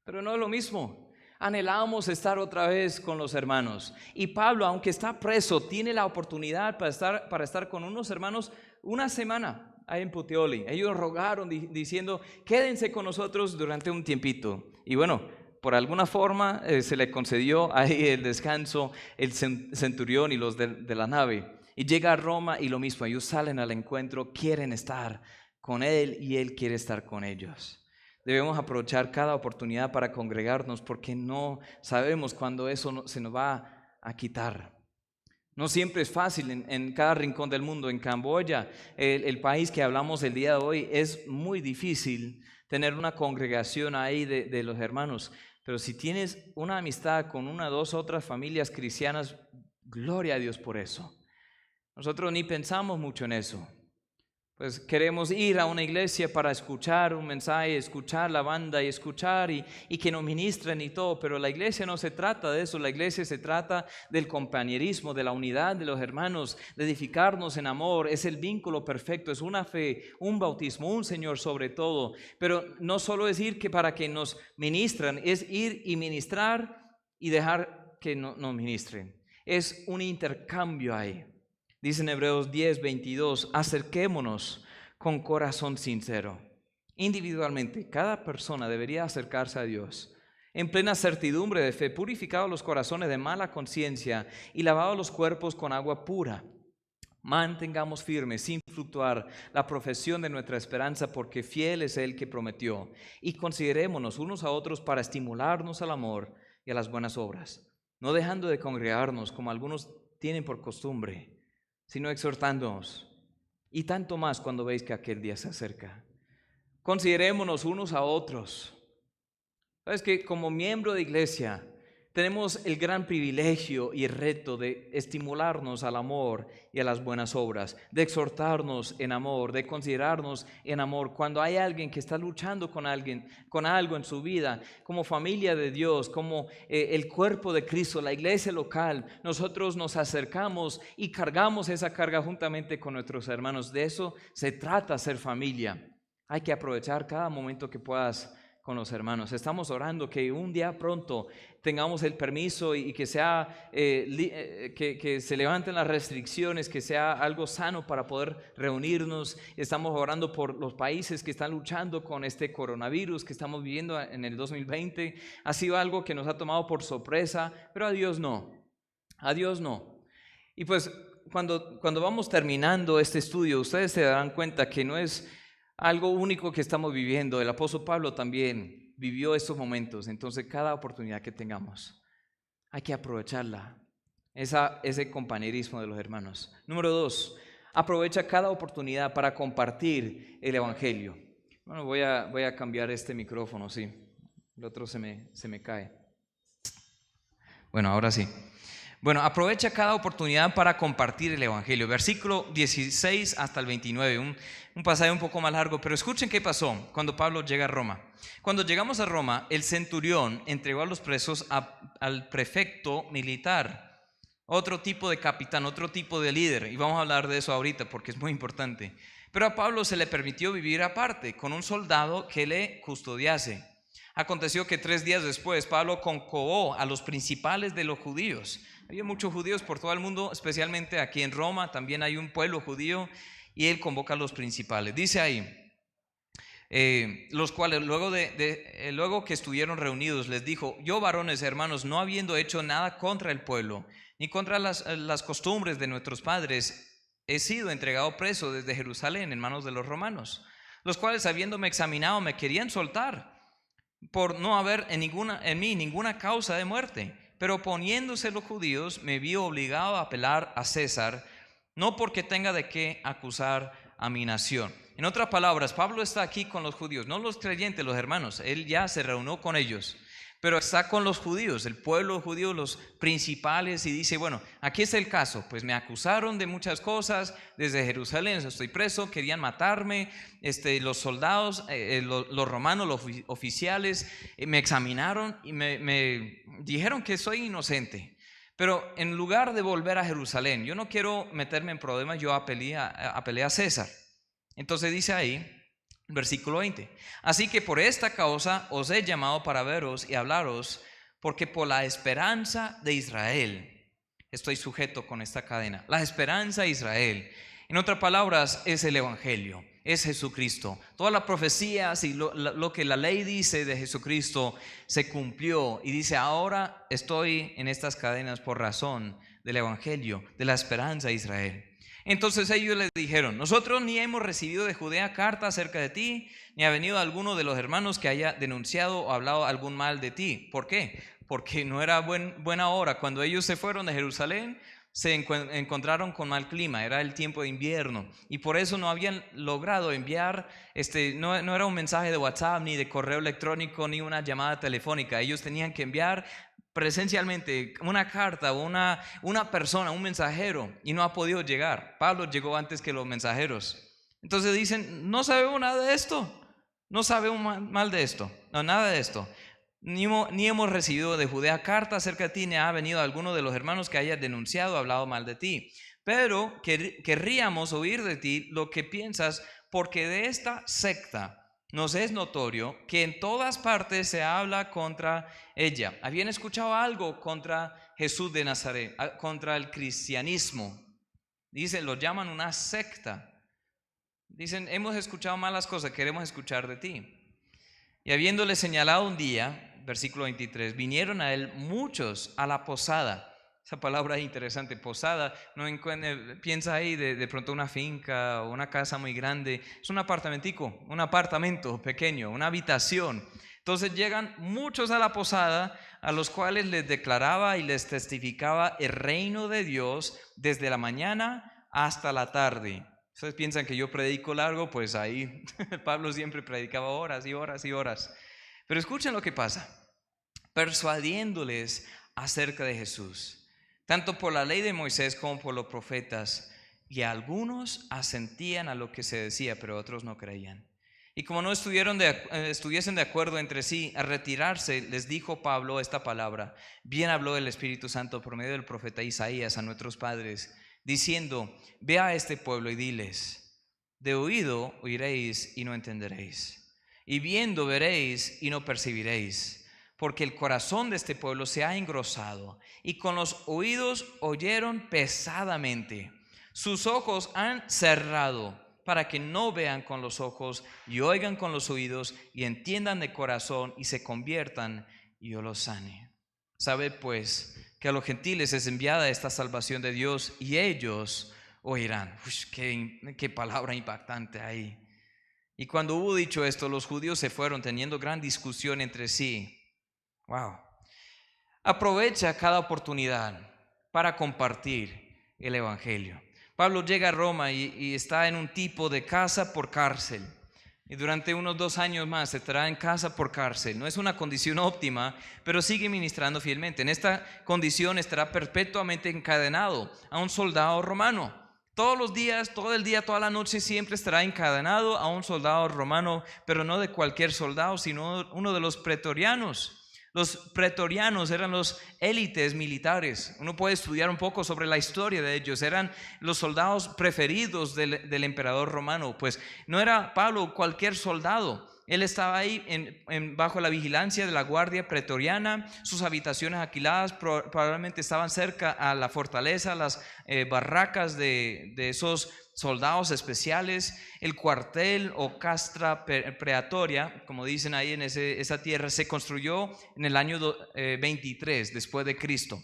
Pero no es lo mismo. Anhelamos estar otra vez con los hermanos. Y Pablo, aunque está preso, tiene la oportunidad para estar con unos hermanos una semana ahí en Puteoli. Ellos rogaron diciendo: quédense con nosotros durante un tiempito. Y bueno, por alguna forma se le concedió ahí el descanso, el centurión y los de la nave. Y llega a Roma y lo mismo, ellos salen al encuentro, quieren estar con él y él quiere estar con ellos. Debemos aprovechar cada oportunidad para congregarnos porque no sabemos cuándo eso se nos va a quitar. No siempre es fácil en cada rincón del mundo. En Camboya, el país que hablamos el día de hoy, es muy difícil tener una congregación ahí de los hermanos. Pero si tienes una amistad con una, dos, otras familias cristianas, gloria a Dios por eso. Nosotros ni pensamos mucho en eso. Pues queremos ir a una iglesia para escuchar un mensaje, escuchar la banda y escuchar y que nos ministren y todo, pero la iglesia no se trata de eso. La iglesia se trata del compañerismo, de la unidad de los hermanos, de edificarnos en amor. Es el vínculo perfecto, es una fe, un bautismo, un Señor sobre todo. Pero no solo es ir para que nos ministren, es ir y ministrar y dejar que nos ministren. Es un intercambio ahí. Dice en Hebreos 10:22, acerquémonos con corazón sincero. Individualmente, cada persona debería acercarse a Dios en plena certidumbre de fe, purificados los corazones de mala conciencia y lavados los cuerpos con agua pura. Mantengamos firme, sin fluctuar, la profesión de nuestra esperanza, porque fiel es el que prometió. Y considerémonos unos a otros para estimularnos al amor y a las buenas obras, no dejando de congregarnos como algunos tienen por costumbre, sino exhortándonos, y tanto más cuando veis que aquel día se acerca. Considerémonos unos a otros. Sabes que como miembro de iglesia tenemos el gran privilegio y el reto de estimularnos al amor y a las buenas obras, de exhortarnos en amor, de considerarnos en amor. Cuando hay alguien que está luchando con algo en su vida, como familia de Dios, como el cuerpo de Cristo, la iglesia local, nosotros nos acercamos y cargamos esa carga juntamente con nuestros hermanos. De eso se trata ser familia. Hay que aprovechar cada momento que puedas con los hermanos. Estamos orando que un día pronto tengamos el permiso y que sea que se levanten las restricciones, que sea algo sano para poder reunirnos. Estamos orando por los países que están luchando con este coronavirus que estamos viviendo en el 2020. Ha sido algo que nos ha tomado por sorpresa, pero a Dios no. A Dios no. Y pues cuando vamos terminando este estudio, ustedes se darán cuenta que no es algo único que estamos viviendo. El apóstol Pablo también vivió estos momentos. Entonces, cada oportunidad que tengamos, hay que aprovecharla. Ese compañerismo de los hermanos. Número 2, aprovecha cada oportunidad para compartir el evangelio. Bueno, voy a cambiar este micrófono, sí. El otro se me cae. Bueno, ahora sí. Bueno, aprovecha cada oportunidad para compartir el evangelio. Versículo 16 hasta el 29, un pasaje un poco más largo, pero escuchen qué pasó cuando Pablo llega a Roma. Cuando llegamos a Roma, el centurión entregó a los presos al prefecto militar, otro tipo de capitán, otro tipo de líder, y vamos a hablar de eso ahorita porque es muy importante. Pero a Pablo se le permitió vivir aparte, con un soldado que le custodiase. Aconteció que 3 días después Pablo convocó a los principales de los judíos. Había muchos judíos por todo el mundo, especialmente aquí en Roma, también hay un pueblo judío, y él convoca a los principales. Dice ahí, los cuales luego que estuvieron reunidos les dijo: yo, varones hermanos, no habiendo hecho nada contra el pueblo, ni contra las costumbres de nuestros padres, he sido entregado preso desde Jerusalén en manos de los romanos, los cuales, habiéndome examinado, me querían soltar, por no haber en mí ninguna causa de muerte. Pero poniéndose los judíos, me vi obligado a apelar a César, no porque tenga de qué acusar a mi nación. En otras palabras, Pablo está aquí con los judíos, no los creyentes, los hermanos. Él ya se reunió con ellos, pero está con los judíos, el pueblo judío, los principales, y dice: bueno, aquí está el caso, pues me acusaron de muchas cosas, desde Jerusalén estoy preso, querían matarme, los soldados, los romanos, los oficiales, me examinaron y me dijeron que soy inocente. Pero en lugar de volver a Jerusalén, yo no quiero meterme en problemas, yo apelé a César. Entonces dice ahí, versículo 20: así que por esta causa os he llamado para veros y hablaros, porque por la esperanza de Israel estoy sujeto con esta cadena. La esperanza de Israel, en otras palabras, es el evangelio, es Jesucristo. Todas las profecías y lo que la ley dice de Jesucristo se cumplió, y dice: ahora estoy en estas cadenas por razón del evangelio, de la esperanza de Israel. Entonces ellos les dijeron: nosotros ni hemos recibido de Judea carta acerca de ti, ni ha venido alguno de los hermanos que haya denunciado o hablado algún mal de ti. ¿Por qué? Porque no era buena hora. Cuando ellos se fueron de Jerusalén, se encontraron con mal clima, era el tiempo de invierno, y por eso no habían logrado enviar, no era un mensaje de WhatsApp, ni de correo electrónico, ni una llamada telefónica. Ellos tenían que enviar presencialmente una carta, una persona, un mensajero, y no ha podido llegar. Pablo llegó antes que los mensajeros. Entonces dicen: no sabemos nada de esto, no sabemos mal de esto, no, nada de esto. Ni hemos recibido de Judea carta acerca de ti, ni ha venido alguno de los hermanos que haya denunciado o hablado mal de ti. Pero querríamos oír de ti lo que piensas, porque de esta secta nos es notorio que en todas partes se habla contra ella. Habían escuchado algo contra Jesús de Nazaret, contra el cristianismo. Dicen, lo llaman una secta. Dicen: hemos escuchado malas cosas, queremos escuchar de ti. Y habiéndole señalado un día, versículo 23, vinieron a él muchos a la posada. Esa palabra es interesante, posada. No piensa ahí de pronto una finca o una casa muy grande. Es un apartamento pequeño, una habitación. Entonces llegan muchos a la posada, a los cuales les declaraba y les testificaba el reino de Dios desde la mañana hasta la tarde. Ustedes piensan que yo predico largo, pues ahí Pablo siempre predicaba horas y horas y horas. Pero escuchen lo que pasa: persuadiéndoles acerca de Jesús, tanto por la ley de Moisés como por los profetas, y algunos asentían a lo que se decía, pero otros no creían. Y como no estuviesen de acuerdo entre sí, al retirarse les dijo Pablo esta palabra: bien habló el Espíritu Santo por medio del profeta Isaías a nuestros padres, diciendo: ve a este pueblo y diles, de oído oiréis y no entenderéis, y viendo veréis y no percibiréis, porque el corazón de este pueblo se ha engrosado, y con los oídos oyeron pesadamente, sus ojos han cerrado, para que no vean con los ojos y oigan con los oídos y entiendan de corazón y se conviertan y yo los sane. Sabe pues que a los gentiles es enviada esta salvación de Dios y ellos oirán. Qué palabra impactante ahí. Y cuando hubo dicho esto, los judíos se fueron teniendo gran discusión entre sí. Wow. Aprovecha cada oportunidad para compartir el evangelio. Pablo llega a Roma y está en un tipo de casa por cárcel. Y durante unos 2 años más estará en casa por cárcel. No es una condición óptima, pero sigue ministrando fielmente. En esta condición estará perpetuamente encadenado a un soldado romano. Todos los días, todo el día, toda la noche siempre estará encadenado a un soldado romano, pero no de cualquier soldado, sino uno de los pretorianos. Los pretorianos eran los élites militares. Uno puede estudiar un poco sobre la historia de ellos. Eran los soldados preferidos del emperador romano. Pues no era Pablo cualquier soldado. Él estaba ahí bajo la vigilancia de la guardia pretoriana. Sus habitaciones alquiladas probablemente estaban cerca a la fortaleza, las barracas de esos soldados especiales. El cuartel o castra preatoria, como dicen ahí en esa tierra, se construyó en el año 23 después de Cristo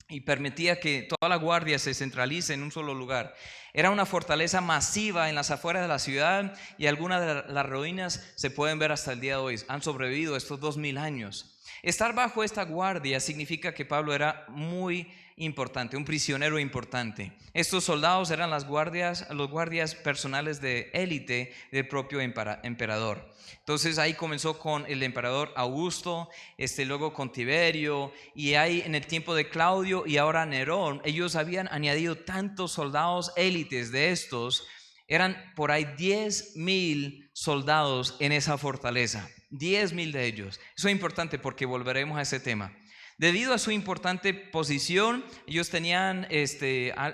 y permitía que toda la guardia se centralice en un solo lugar. Era una fortaleza masiva en las afueras de la ciudad y algunas de las ruinas se pueden ver hasta el día de hoy. Han sobrevivido estos 2000 años. Estar bajo esta guardia significa que Pablo era muy importante, un prisionero importante. Estos soldados eran los guardias personales de élite del propio emperador. Entonces ahí comenzó con el emperador Augusto, luego con Tiberio, y ahí en el tiempo de Claudio y ahora Nerón, ellos habían añadido tantos soldados élites de estos. Eran por ahí 10,000 soldados en esa fortaleza, 10,000 de ellos. Eso es importante porque volveremos a ese tema. Debido a su importante posición, ellos tenían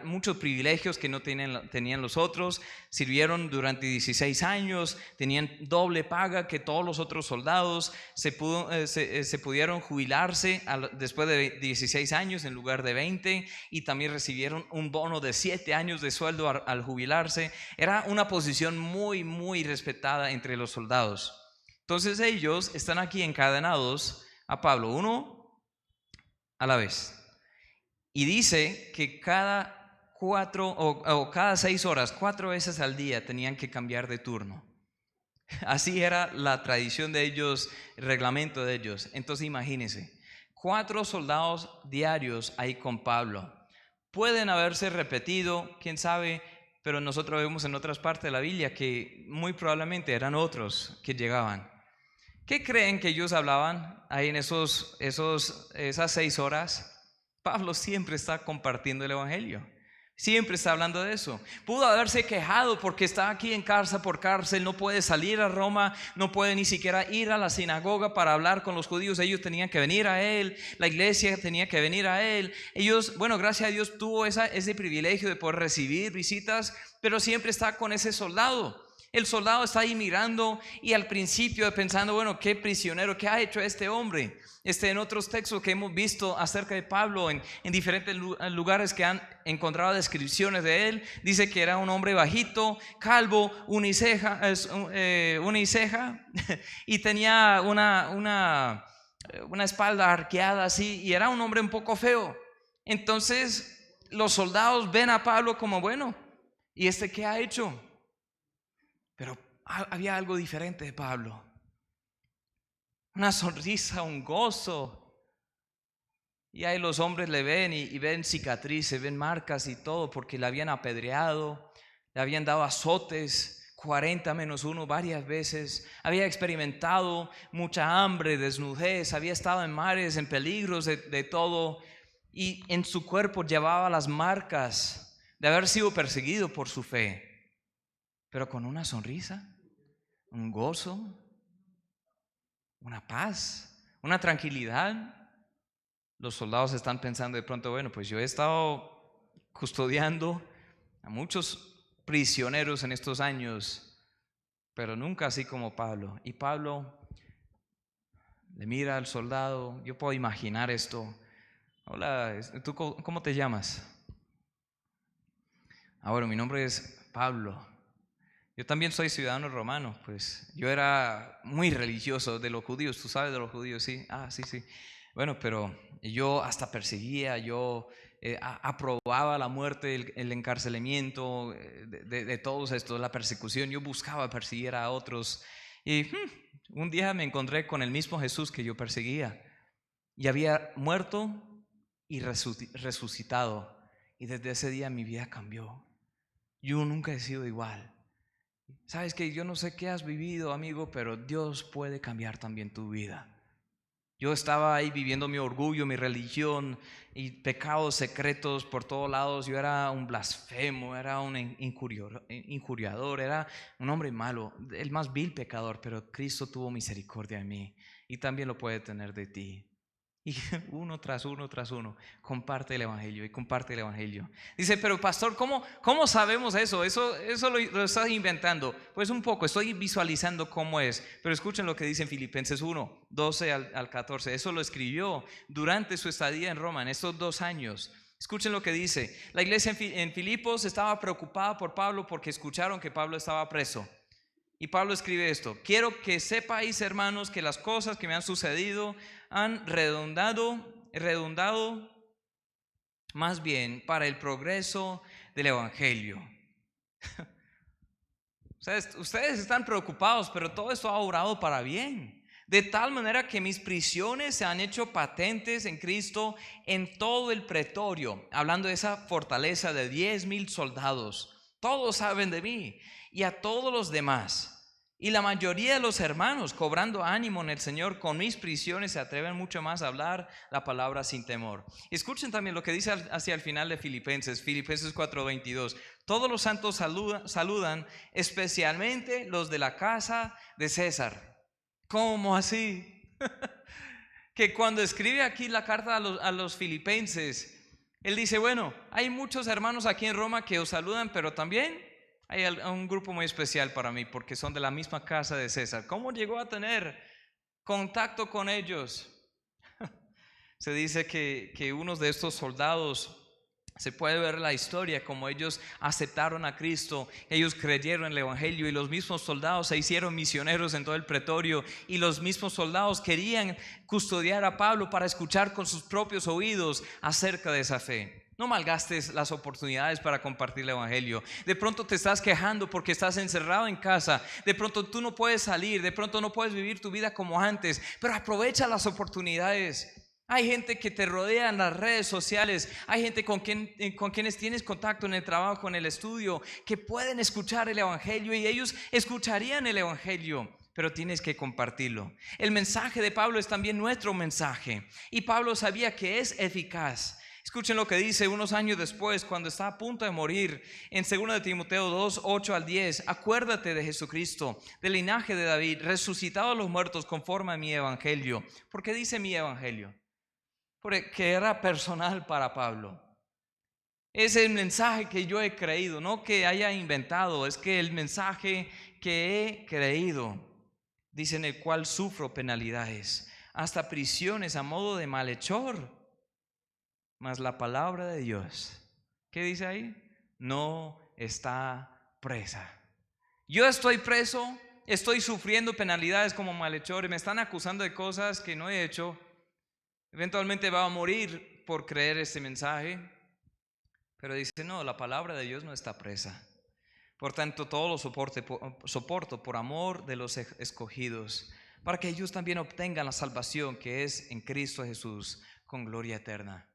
muchos privilegios que no tenían los otros. Sirvieron durante 16 años, tenían doble paga que todos los otros soldados. Se pudieron jubilarse después de 16 años en lugar de 20, y también recibieron un bono de 7 años de sueldo al jubilarse. Era una posición muy, muy respetada entre los soldados. Entonces ellos están aquí encadenados a Pablo, uno a la vez, y dice que cada 6 horas, 4 veces al día tenían que cambiar de turno. Así era la tradición de ellos, el reglamento de ellos. Entonces imagínense, 4 soldados diarios ahí con Pablo. Pueden haberse repetido, quién sabe, pero nosotros vemos en otras partes de la Biblia que muy probablemente eran otros que llegaban. ¿Qué creen que ellos hablaban ahí en esas 6 horas? Pablo siempre está compartiendo el evangelio. Siempre está hablando de eso. Pudo haberse quejado porque está aquí en cárcel por cárcel, no puede salir a Roma, no puede ni siquiera ir a la sinagoga para hablar con los judíos. Ellos tenían que venir a él, la iglesia tenía que venir a él. Ellos, gracias a Dios tuvo ese privilegio de poder recibir visitas, pero siempre está con ese soldado. El soldado está ahí mirando y al principio pensando, qué prisionero, ¿qué ha hecho este hombre? En otros textos que hemos visto acerca de Pablo en diferentes lugares que han encontrado descripciones de él, dice que era un hombre bajito, calvo, uniceja y tenía una espalda arqueada así, y era un hombre un poco feo. Entonces los soldados ven a Pablo como, ¿y qué ha hecho? Pero había algo diferente de Pablo. Una sonrisa, un gozo. Y ahí los hombres le ven y ven cicatrices, ven marcas y todo, porque le habían apedreado, le habían dado azotes, 40-1 varias veces, había experimentado mucha hambre, desnudez, había estado en mares, en peligros de todo, y en su cuerpo llevaba las marcas de haber sido perseguido por su fe, pero con una sonrisa, un gozo, una paz, una tranquilidad. Los soldados están pensando de pronto, bueno, pues yo he estado custodiando a muchos prisioneros en estos años, pero nunca así como Pablo. Y Pablo le mira al soldado. Yo puedo imaginar esto. Hola, ¿tú cómo te llamas? Bueno, mi nombre es Pablo. Yo también soy ciudadano romano. Pues yo era muy religioso de los judíos. ¿Tú sabes de los judíos? Sí. Sí. Bueno, pero yo hasta perseguía, yo aprobaba la muerte, el encarcelamiento de todos estos, la persecución. Yo buscaba perseguir a otros. Y un día me encontré con el mismo Jesús que yo perseguía. Y había muerto y resucitado. Y desde ese día mi vida cambió. Yo nunca he sido igual. Sabes que yo no sé qué has vivido, amigo, pero Dios puede cambiar también tu vida. Yo estaba ahí viviendo mi orgullo, mi religión y pecados secretos por todos lados. Yo era un blasfemo, era un injuriador, era un hombre malo, el más vil pecador, pero Cristo tuvo misericordia de mí y también lo puede tener de ti. Y uno tras uno, comparte el evangelio y comparte el evangelio. Dice, pero pastor, ¿cómo sabemos eso? Eso lo estás inventando. Pues un poco, estoy visualizando cómo es. Pero escuchen lo que dice en Filipenses 1, 12 al 14. Eso lo escribió durante su estadía en Roma, en estos 2 años. Escuchen lo que dice. La iglesia en Filipos estaba preocupada por Pablo porque escucharon que Pablo estaba preso. Y Pablo escribe esto: quiero que sepáis, hermanos, que las cosas que me han sucedido han redundado más bien para el progreso del evangelio. Ustedes están preocupados, pero todo esto ha obrado para bien, de tal manera que mis prisiones se han hecho patentes en Cristo en todo el pretorio. Hablando de esa fortaleza de 10,000 soldados, todos saben de mí y a todos los demás. Y la mayoría de los hermanos, cobrando ánimo en el Señor, con mis prisiones se atreven mucho más a hablar la palabra sin temor. Escuchen también lo que dice hacia el final de Filipenses 4:22. Todos los santos saludan, especialmente los de la casa de César. ¿Cómo así? Que cuando escribe aquí la carta a los filipenses, él dice, bueno, hay muchos hermanos aquí en Roma que os saludan, pero también hay un grupo muy especial para mí porque son de la misma casa de César. ¿Cómo llegó a tener contacto con ellos? Se dice que unos de estos soldados, se puede ver la historia como ellos aceptaron a Cristo, ellos creyeron en el evangelio y los mismos soldados se hicieron misioneros en todo el pretorio y los mismos soldados querían custodiar a Pablo para escuchar con sus propios oídos acerca de esa fe. No malgastes las oportunidades para compartir el evangelio. De pronto te estás quejando porque estás encerrado en casa. De pronto tú no puedes salir. De pronto no puedes vivir tu vida como antes. Pero aprovecha las oportunidades. Hay gente que te rodea en las redes sociales. Hay gente con quienes tienes contacto en el trabajo, en el estudio, que pueden escuchar el evangelio y ellos escucharían el evangelio. Pero tienes que compartirlo. El mensaje de Pablo es también nuestro mensaje. Y Pablo sabía que es eficaz. Escuchen lo que dice unos años después, cuando está a punto de morir, en 2 de Timoteo 2, 8 al 10. Acuérdate de Jesucristo, del linaje de David, resucitado a los muertos conforme a mi evangelio. ¿Por qué dice mi evangelio? Porque era personal para Pablo. Es el mensaje que yo he creído, no que haya inventado, es que el mensaje que he creído, dice, en el cual sufro penalidades, hasta prisiones a modo de malhechor. Mas la palabra de Dios, ¿qué dice ahí? No está presa. Yo estoy preso, estoy sufriendo penalidades como malhechor, me están acusando de cosas que no he hecho. Eventualmente va a morir por creer este mensaje. Pero dice, no, la palabra de Dios no está presa. Por tanto, todo lo soporto por amor de los escogidos, para que ellos también obtengan la salvación que es en Cristo Jesús, con gloria eterna.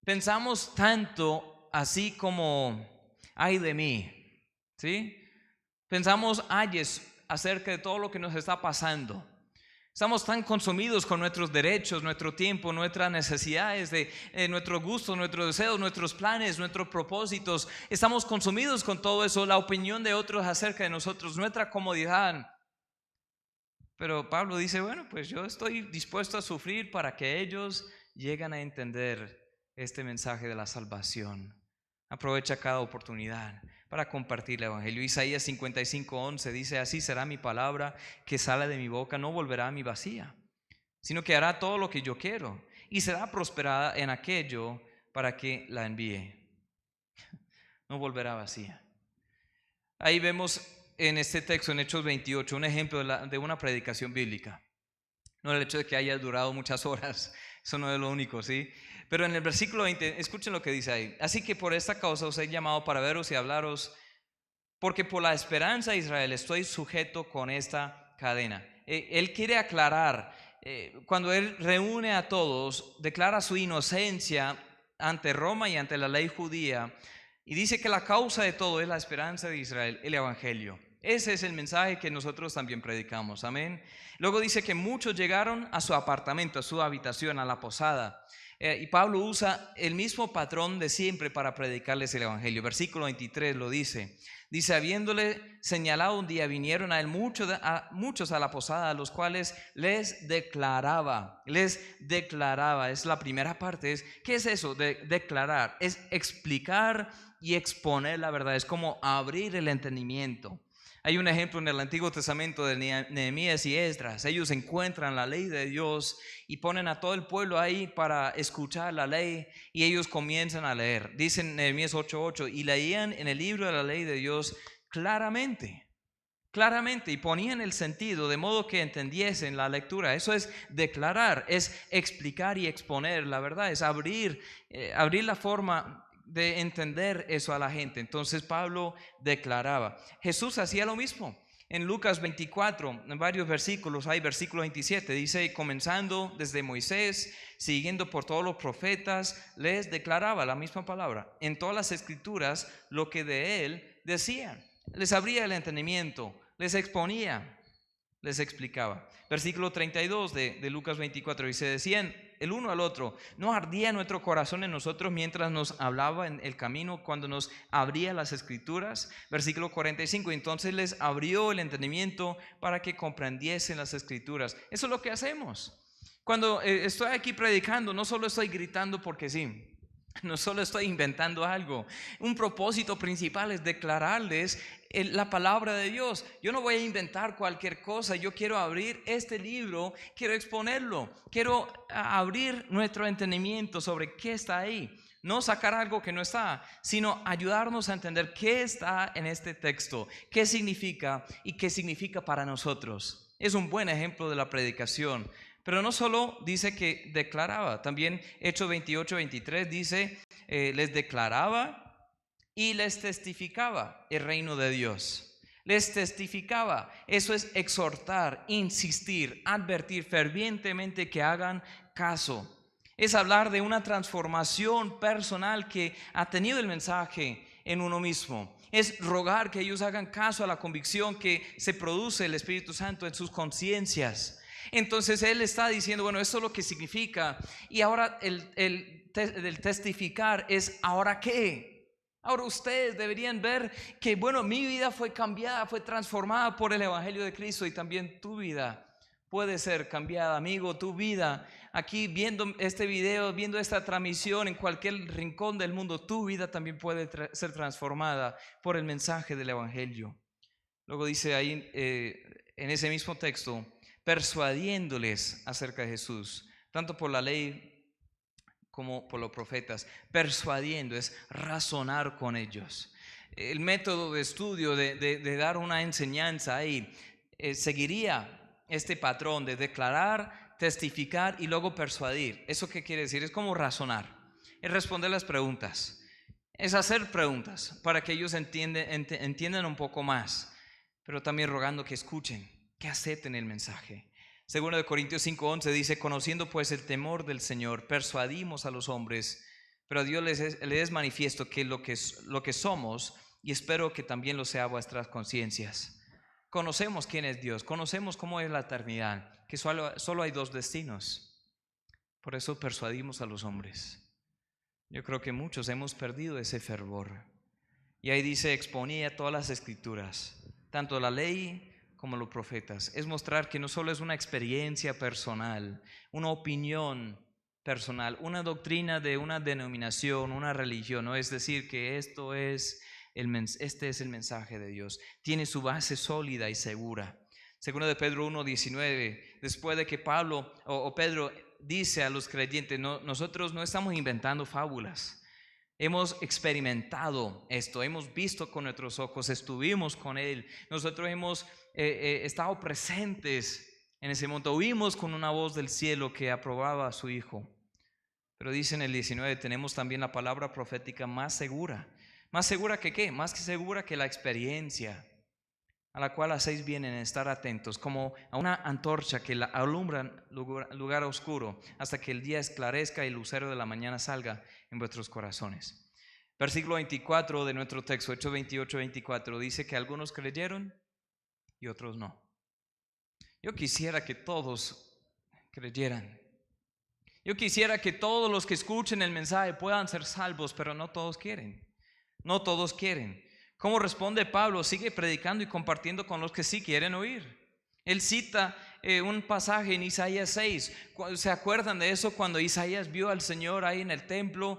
Pensamos tanto así como, ay de mí, ¿sí? Pensamos ayes acerca de todo lo que nos está pasando. Estamos tan consumidos con nuestros derechos, nuestro tiempo, nuestras necesidades, nuestros gustos, nuestros deseos, nuestros planes, nuestros propósitos. Estamos consumidos con todo eso, la opinión de otros acerca de nosotros, nuestra comodidad. Pero Pablo dice, bueno, pues yo estoy dispuesto a sufrir para que ellos lleguen a entender este mensaje de la salvación. Aprovecha cada oportunidad para compartir el evangelio. Isaías 55:11 dice, así será mi palabra que sale de mi boca, no volverá a mí vacía, sino que hará todo lo que yo quiero y será prosperada en aquello para que la envíe. No volverá vacía. Ahí vemos en este texto, en Hechos 28, un ejemplo de una predicación bíblica. No el hecho de que haya durado muchas horas, eso no es lo único, ¿sí? Pero en el versículo 20, escuchen lo que dice ahí. Así que por esta causa os he llamado para veros y hablaros, porque por la esperanza de Israel estoy sujeto con esta cadena. Él quiere aclarar, cuando él reúne a todos, declara su inocencia ante Roma y ante la ley judía, y dice que la causa de todo es la esperanza de Israel, el evangelio. Ese es el mensaje que nosotros también predicamos, amén. Luego dice que muchos llegaron a su apartamento, a su habitación, a la posada. Y Pablo usa el mismo patrón de siempre para predicarles el evangelio. Versículo 23 lo dice. Dice, habiéndole señalado un día, vinieron a él muchos a la posada, a los cuales les declaraba. Es la primera parte. ¿Qué es eso de declarar? Es explicar y exponer la verdad. Es como abrir el entendimiento. Hay un ejemplo en el Antiguo Testamento de Nehemías y Esdras. Ellos encuentran la ley de Dios y ponen a todo el pueblo ahí para escuchar la ley, y ellos comienzan a leer. Dicen Nehemías 8:8, y leían en el libro de la ley de Dios claramente, y ponían el sentido de modo que entendiesen la lectura. Eso es declarar, es explicar y exponer la verdad, es abrir la forma de entender eso a la gente. Entonces Pablo declaraba. Jesús hacía lo mismo. En Lucas 24, en varios versículos, hay versículo 27, dice, comenzando desde Moisés, siguiendo por todos los profetas, les declaraba la misma palabra en todas las escrituras lo que de él decían. Les abría el entendimiento, les exponía, les explicaba. Versículo 32 de Lucas 24, y se decían el uno al otro, ¿no ardía nuestro corazón en nosotros mientras nos hablaba en el camino, cuando nos abría las escrituras? Versículo 45, entonces les abrió el entendimiento para que comprendiesen las escrituras. Eso es lo que hacemos. Cuando estoy aquí predicando, no solo estoy gritando porque sí, no solo estoy inventando algo. Un propósito principal es declararles la palabra de Dios. Yo no voy a inventar cualquier cosa. Yo quiero abrir este libro, quiero exponerlo, quiero abrir nuestro entendimiento sobre qué está ahí. No sacar algo que no está, sino ayudarnos a entender qué está en este texto, qué significa y qué significa para nosotros. Es un buen ejemplo de la predicación. Pero no solo dice que declaraba, también Hechos 28-23 dice, les declaraba y les testificaba el reino de Dios. Les testificaba, eso es exhortar, insistir, advertir fervientemente que hagan caso. Es hablar de una transformación personal que ha tenido el mensaje en uno mismo. Es rogar que ellos hagan caso a la convicción que se produce el Espíritu Santo en sus conciencias. Entonces él está diciendo, bueno, esto es lo que significa. Y ahora el testificar es, ¿ahora qué? Ahora ustedes deberían ver que, bueno, mi vida fue cambiada, fue transformada por el Evangelio de Cristo, y también tu vida puede ser cambiada, amigo. Tu vida, aquí viendo este video, viendo esta transmisión en cualquier rincón del mundo, tu vida también puede ser transformada por el mensaje del Evangelio. Luego dice ahí en ese mismo texto, persuadiéndoles acerca de Jesús, tanto por la ley como por los profetas. Persuadiendo es razonar con ellos. El método de estudio de dar una enseñanza ahí seguiría este patrón de declarar, testificar y luego persuadir. ¿Eso qué quiere decir? Es como razonar, es responder las preguntas, es hacer preguntas para que ellos entiendan un poco más, pero también rogando que escuchen, que acepten el mensaje. Segundo de Corintios 5:11 dice, conociendo pues el temor del Señor, persuadimos a los hombres, pero a Dios le es manifiesto que lo que somos y espero que también lo sea vuestras conciencias. Conocemos quién es Dios, conocemos cómo es la eternidad, que solo hay dos destinos. Por eso persuadimos a los hombres. Yo creo que muchos hemos perdido ese fervor. Y ahí dice, exponía todas las escrituras, tanto la ley como los profetas. Es mostrar que no solo es una experiencia personal, una opinión personal, una doctrina de una denominación, una religión, no es decir que este es el mensaje de Dios. Tiene su base sólida y segura. Segundo de Pedro 1:19, después de que Pedro dice a los creyentes, nosotros no estamos inventando fábulas. Hemos experimentado esto, hemos visto con nuestros ojos, estuvimos con Él. Nosotros hemos estado presentes en ese momento. Oímos con una voz del cielo que aprobaba a su Hijo. Pero dice en el 19, tenemos también la palabra profética más segura. ¿Más segura que qué? Más que segura que la experiencia, a la cual hacéis bien en estar atentos, como a una antorcha que la alumbra en lugar oscuro, hasta que el día esclarezca y el lucero de la mañana salga en vuestros corazones. Versículo 24 de nuestro texto, Hechos 28:24, dice que algunos creyeron y otros no. Yo quisiera que todos creyeran. Yo quisiera que todos los que escuchen el mensaje puedan ser salvos, pero no todos quieren. No todos quieren. ¿Cómo responde Pablo? Sigue predicando y compartiendo con los que sí quieren oír. Él cita un pasaje en Isaías 6. ¿Se acuerdan de eso? Cuando Isaías vio al Señor ahí en el templo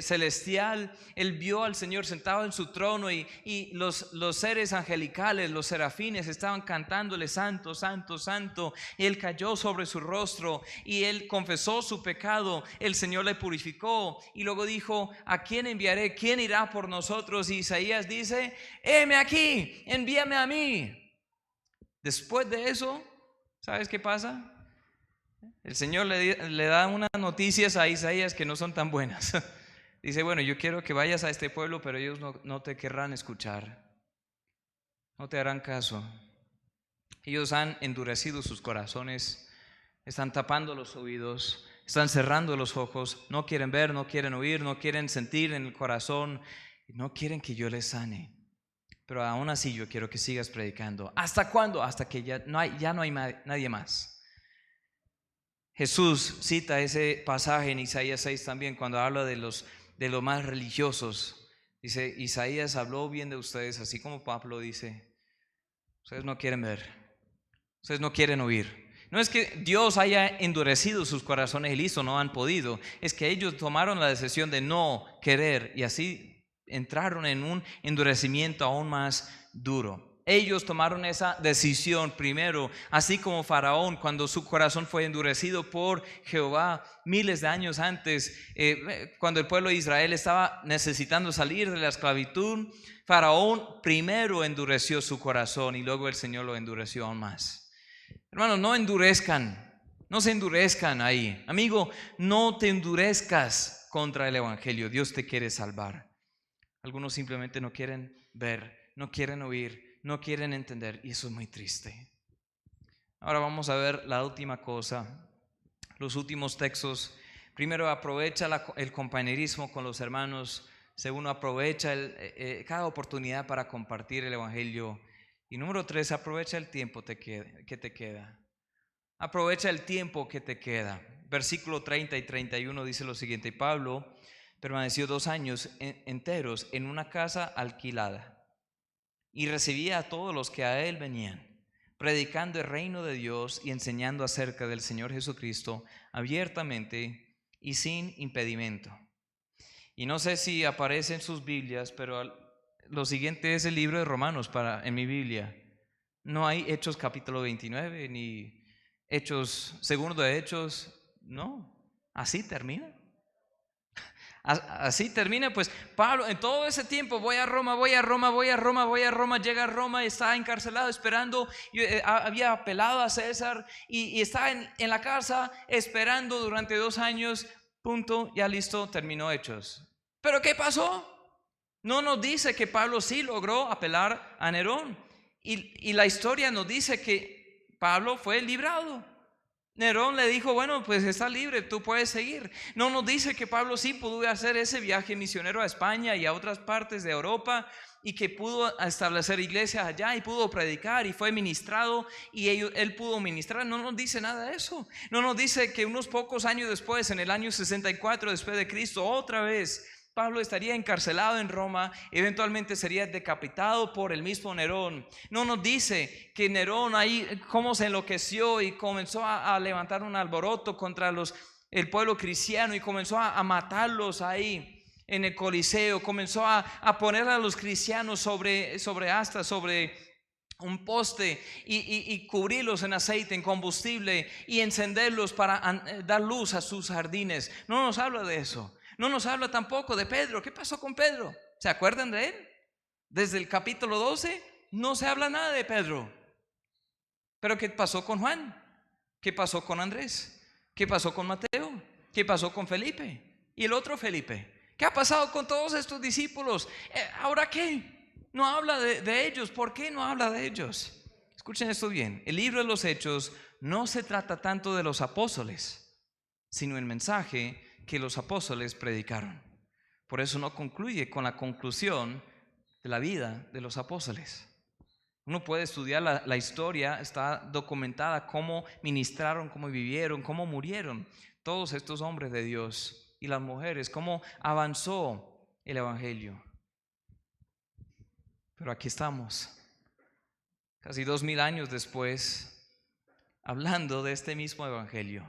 celestial, él vio al Señor sentado en su trono y los seres angelicales, los serafines, estaban cantándole santo, santo, santo. Y él cayó sobre su rostro y él confesó su pecado. El Señor le purificó y luego dijo, ¿a quién enviaré? ¿Quién irá por nosotros? Y Isaías dice, heme aquí, envíame a mí. Después de eso, ¿sabes qué pasa? El Señor le da unas noticias a Isaías que no son tan buenas. Dice, bueno, yo quiero que vayas a este pueblo, pero ellos no te querrán escuchar. No te harán caso. Ellos han endurecido sus corazones, están tapando los oídos, están cerrando los ojos, no quieren ver, no quieren oír, no quieren sentir en el corazón, no quieren que yo les sane. Pero aún así yo quiero que sigas predicando. ¿Hasta cuándo? Hasta que ya no hay nadie más. Jesús cita ese pasaje en Isaías 6 también cuando habla de los más religiosos. Dice, Isaías habló bien de ustedes, así como Pablo dice, ustedes no quieren ver, ustedes no quieren oír. No es que Dios haya endurecido sus corazones y listo, no han podido. Es que ellos tomaron la decisión de no querer y así entraron en un endurecimiento aún más duro. Ellos tomaron esa decisión primero, así como Faraón, cuando su corazón fue endurecido por Jehová miles de años antes, cuando el pueblo de Israel estaba necesitando salir de la esclavitud. Faraón primero endureció su corazón y luego el Señor lo endureció aún más. Hermanos, no endurezcan, no se endurezcan ahí. Amigo, no te endurezcas contra el evangelio. Dios te quiere salvar. Algunos simplemente no quieren ver, no quieren oír, no quieren entender, y eso es muy triste. Ahora vamos a ver la última cosa, los últimos textos. Primero, aprovecha el compañerismo con los hermanos. Segundo, aprovecha cada oportunidad para compartir el evangelio. Y número 3, aprovecha el tiempo que te queda. Aprovecha el tiempo que te queda. Versículo 30 y 31 dice lo siguiente: y Pablo permaneció 2 años enteros en una casa alquilada y recibía a todos los que a él venían, predicando el reino de Dios y enseñando acerca del Señor Jesucristo abiertamente y sin impedimento. Y no sé si aparece en sus Biblias, pero lo siguiente es el libro de Romanos en mi Biblia. No hay Hechos capítulo 29 ni Hechos, segundo de Hechos, no, así termina. Así termina, pues Pablo en todo ese tiempo, voy a Roma, llega a Roma, está encarcelado esperando, había apelado a César y está en la casa esperando durante 2 años, punto, ya listo, terminó Hechos. ¿Pero qué pasó? No nos dice que Pablo sí logró apelar a Nerón y la historia nos dice que Pablo fue librado. Nerón le dijo, bueno, pues está libre, tú puedes seguir. No nos dice que Pablo sí pudo hacer ese viaje misionero a España y a otras partes de Europa, y que pudo establecer iglesias allá y pudo predicar y fue ministrado y él pudo ministrar. No nos dice nada de eso. No nos dice que unos pocos años después, en el año 64 después de Cristo, otra vez Pablo estaría encarcelado en Roma, eventualmente sería decapitado por el mismo Nerón. No nos dice que Nerón ahí cómo se enloqueció y comenzó a levantar un alboroto contra el pueblo cristiano y comenzó a matarlos ahí en el Coliseo. Comenzó a poner a los cristianos sobre astas, sobre un poste y cubrirlos en aceite, en combustible y encenderlos para dar luz a sus jardines. No nos habla de eso. No nos habla tampoco de Pedro. ¿Qué pasó con Pedro? ¿Se acuerdan de él? Desde el capítulo 12 no se habla nada de Pedro. Pero ¿qué pasó con Juan? ¿Qué pasó con Andrés? ¿Qué pasó con Mateo? ¿Qué pasó con Felipe? Y el otro Felipe. ¿Qué ha pasado con todos estos discípulos? ¿Ahora qué? No habla de ellos. ¿Por qué no habla de ellos? Escuchen esto bien. El libro de los Hechos no se trata tanto de los apóstoles, sino el mensaje que los apóstoles predicaron. Por eso no concluye con la conclusión de la vida de los apóstoles. Uno puede estudiar la historia, está documentada cómo ministraron, cómo vivieron, cómo murieron todos estos hombres de Dios y las mujeres, cómo avanzó el evangelio. Pero aquí estamos, casi 2000 años después, hablando de este mismo evangelio.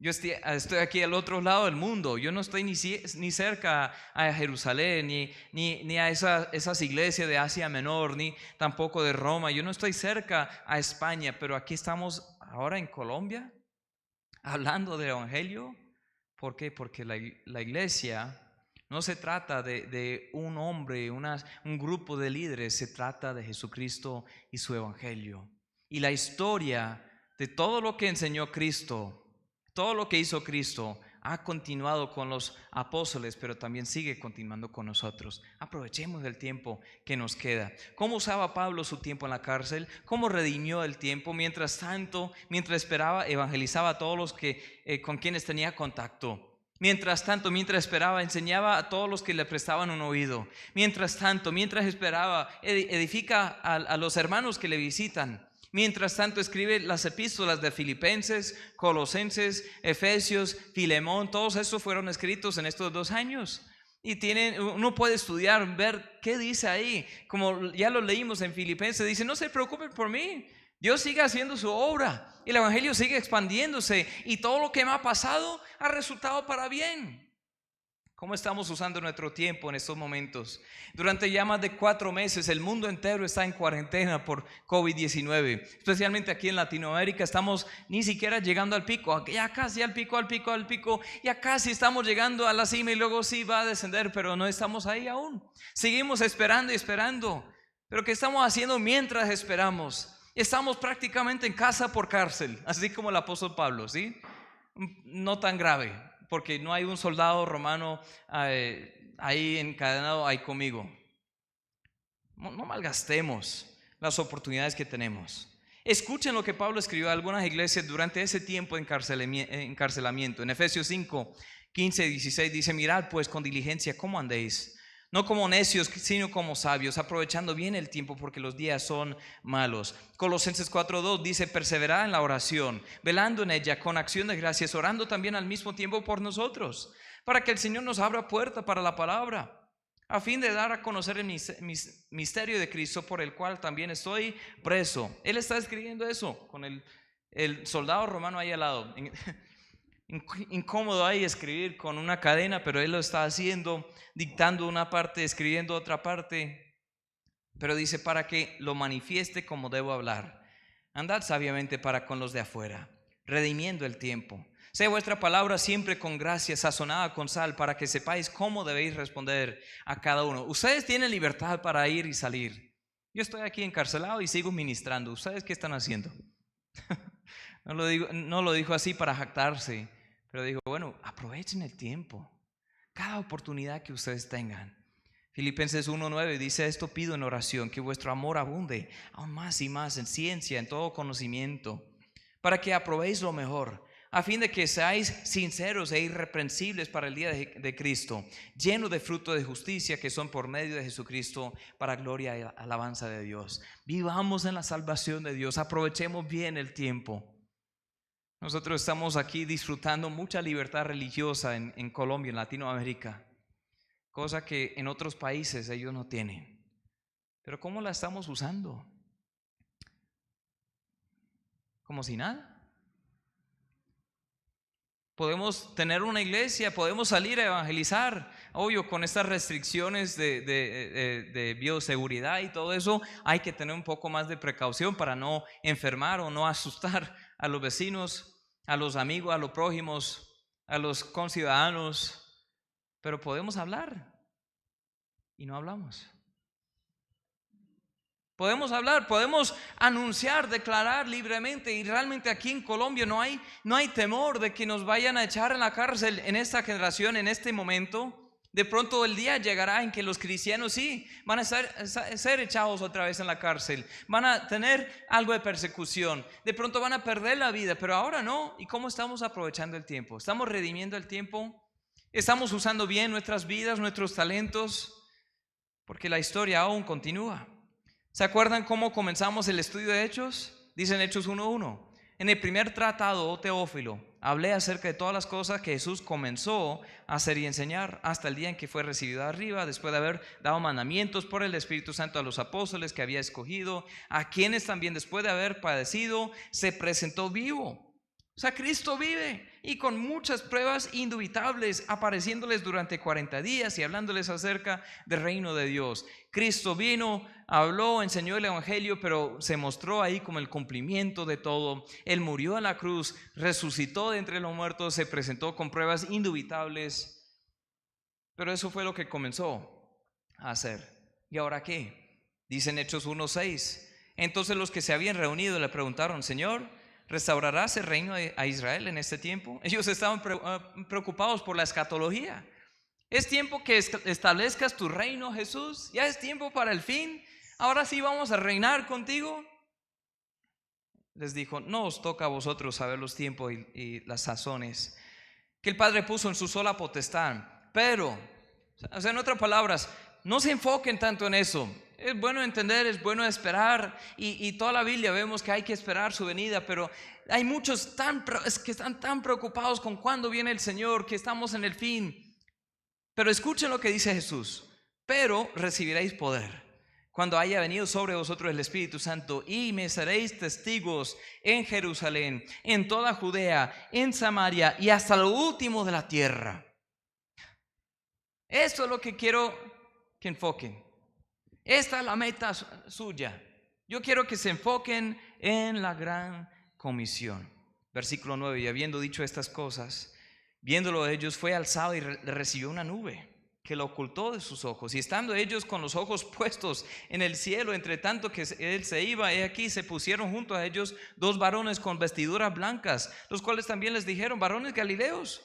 Yo estoy aquí al otro lado del mundo. Yo no estoy ni cerca a Jerusalén, ni a esas iglesias de Asia Menor, ni tampoco de Roma. Yo no estoy cerca a España, pero aquí estamos ahora en Colombia, hablando del evangelio. ¿Por qué? Porque la iglesia no se trata de un hombre, un grupo de líderes. Se trata de Jesucristo y su evangelio. Y la historia de todo lo que enseñó Cristo, todo lo que hizo Cristo, ha continuado con los apóstoles, pero también sigue continuando con nosotros. Aprovechemos el tiempo que nos queda. ¿Cómo usaba Pablo su tiempo en la cárcel? ¿Cómo redimió el tiempo? Mientras tanto, mientras esperaba, evangelizaba a todos los con quienes tenía contacto. Mientras tanto, mientras esperaba, enseñaba a todos los que le prestaban un oído. Mientras tanto, mientras esperaba, edifica a los hermanos que le visitan. Mientras tanto, escribe las epístolas de Filipenses, Colosenses, Efesios, Filemón. Todos estos fueron escritos en estos 2 años. Y uno puede estudiar, ver qué dice ahí. Como ya lo leímos en Filipenses, dice: no se preocupen por mí, Dios sigue haciendo su obra. El evangelio sigue expandiéndose. Y todo lo que me ha pasado ha resultado para bien. ¿Cómo estamos usando nuestro tiempo en estos momentos? Durante ya más de 4 meses el mundo entero está en cuarentena por COVID-19. Especialmente aquí en Latinoamérica estamos ni siquiera llegando al pico. Ya casi al pico. Ya casi estamos llegando a la cima y luego sí va a descender, pero no estamos ahí aún. Seguimos esperando y esperando. Pero ¿qué estamos haciendo mientras esperamos? Estamos prácticamente en casa por cárcel, así como el apóstol Pablo, ¿sí? No tan grave, porque no hay un soldado romano ahí encadenado ahí conmigo. No malgastemos las oportunidades que tenemos. Escuchen lo que Pablo escribió a algunas iglesias durante ese tiempo de encarcelamiento. En Efesios 5, 15 y 16 dice: mirad pues con diligencia cómo andéis, no como necios, sino como sabios, aprovechando bien el tiempo, porque los días son malos. Colosenses 4:2 dice: perseverad en la oración, velando en ella con acción de gracias, orando también al mismo tiempo por nosotros, para que el Señor nos abra puerta para la palabra, a fin de dar a conocer el misterio de Cristo, por el cual también estoy preso. Él está escribiendo eso con el soldado romano ahí al lado. Incómodo ahí escribir con una cadena, pero él lo está haciendo, dictando una parte, escribiendo otra parte. Pero dice: para que lo manifieste como debo hablar. Andad sabiamente para con los de afuera, redimiendo el tiempo. Sea vuestra palabra siempre con gracia, sazonada con sal, para que sepáis cómo debéis responder a cada uno. Ustedes tienen libertad para ir y salir. Yo estoy aquí encarcelado y sigo ministrando. ¿Ustedes qué están haciendo? No lo dijo así para jactarse, pero dijo: bueno, aprovechen el tiempo, cada oportunidad que ustedes tengan. Filipenses 1:9 dice: esto pido en oración, que vuestro amor abunde aún más y más en ciencia, en todo conocimiento, para que aprobéis lo mejor, a fin de que seáis sinceros e irreprensibles para el día de Cristo, llenos de fruto de justicia que son por medio de Jesucristo, para gloria y alabanza de Dios. Vivamos en la salvación de Dios, aprovechemos bien el tiempo. Nosotros estamos aquí disfrutando mucha libertad religiosa en Colombia, en Latinoamérica, cosa que en otros países ellos no tienen. Pero ¿cómo la estamos usando? Como si nada. Podemos tener una iglesia, podemos salir a evangelizar. Obvio, con estas restricciones de bioseguridad y todo eso, hay que tener un poco más de precaución para no enfermar o no asustar a los vecinos, a los amigos, a los prójimos, a los conciudadanos. Pero podemos hablar y no hablamos. Podemos hablar, podemos anunciar, declarar libremente, y realmente aquí en Colombia no hay temor de que nos vayan a echar en la cárcel en esta generación, en este momento. De pronto el día llegará en que los cristianos sí van a ser echados otra vez en la cárcel, van a tener algo de persecución, de pronto van a perder la vida, pero ahora no. ¿Y cómo estamos aprovechando el tiempo? ¿Estamos redimiendo el tiempo? ¿Estamos usando bien nuestras vidas, nuestros talentos? Porque la historia aún continúa. ¿Se acuerdan cómo comenzamos el estudio de Hechos? Dice en Hechos 1:1. En el primer tratado, oh Teófilo, hablé acerca de todas las cosas que Jesús comenzó a hacer y enseñar hasta el día en que fue recibido arriba, después de haber dado mandamientos por el Espíritu Santo a los apóstoles que había escogido, a quienes también después de haber padecido se presentó vivo. O sea, Cristo vive, y con muchas pruebas indubitables, apareciéndoles durante 40 días y hablándoles acerca del reino de Dios. Cristo vino, habló, enseñó el evangelio, pero se mostró ahí como el cumplimiento de todo. Él murió en la cruz, resucitó de entre los muertos, se presentó con pruebas indubitables. Pero eso fue lo que comenzó a hacer. ¿Y ahora qué? Dice en Hechos 1:6. Entonces los que se habían reunido le preguntaron: Señor, ¿restaurarás el reino a Israel en este tiempo? Ellos estaban preocupados por la escatología. ¿Es tiempo que establezcas tu reino, Jesús? ¿Ya es tiempo para el fin? ¿Ahora sí vamos a reinar contigo? Les dijo: no os toca a vosotros saber los tiempos y las sazones que el Padre puso en su sola potestad. Pero, o sea, en otras palabras, no se enfoquen tanto en eso. Es bueno entender, es bueno esperar, y toda la Biblia vemos que hay que esperar su venida, pero hay muchos que están tan preocupados con cuándo viene el Señor, que estamos en el fin. Pero escuchen lo que dice Jesús: pero recibiréis poder cuando haya venido sobre vosotros el Espíritu Santo, y me seréis testigos en Jerusalén, en toda Judea, en Samaria y hasta lo último de la tierra. Esto es lo que quiero que enfoquen. Esta es la meta suya. Yo quiero que se enfoquen en la gran comisión. Versículo 9. Y habiendo dicho estas cosas, viéndolo ellos, fue alzado y recibió una nube que lo ocultó de sus ojos. Y estando ellos con los ojos puestos en el cielo, entre tanto que él se iba, he aquí se pusieron junto a ellos dos varones con vestiduras blancas, los cuales también les dijeron: varones galileos,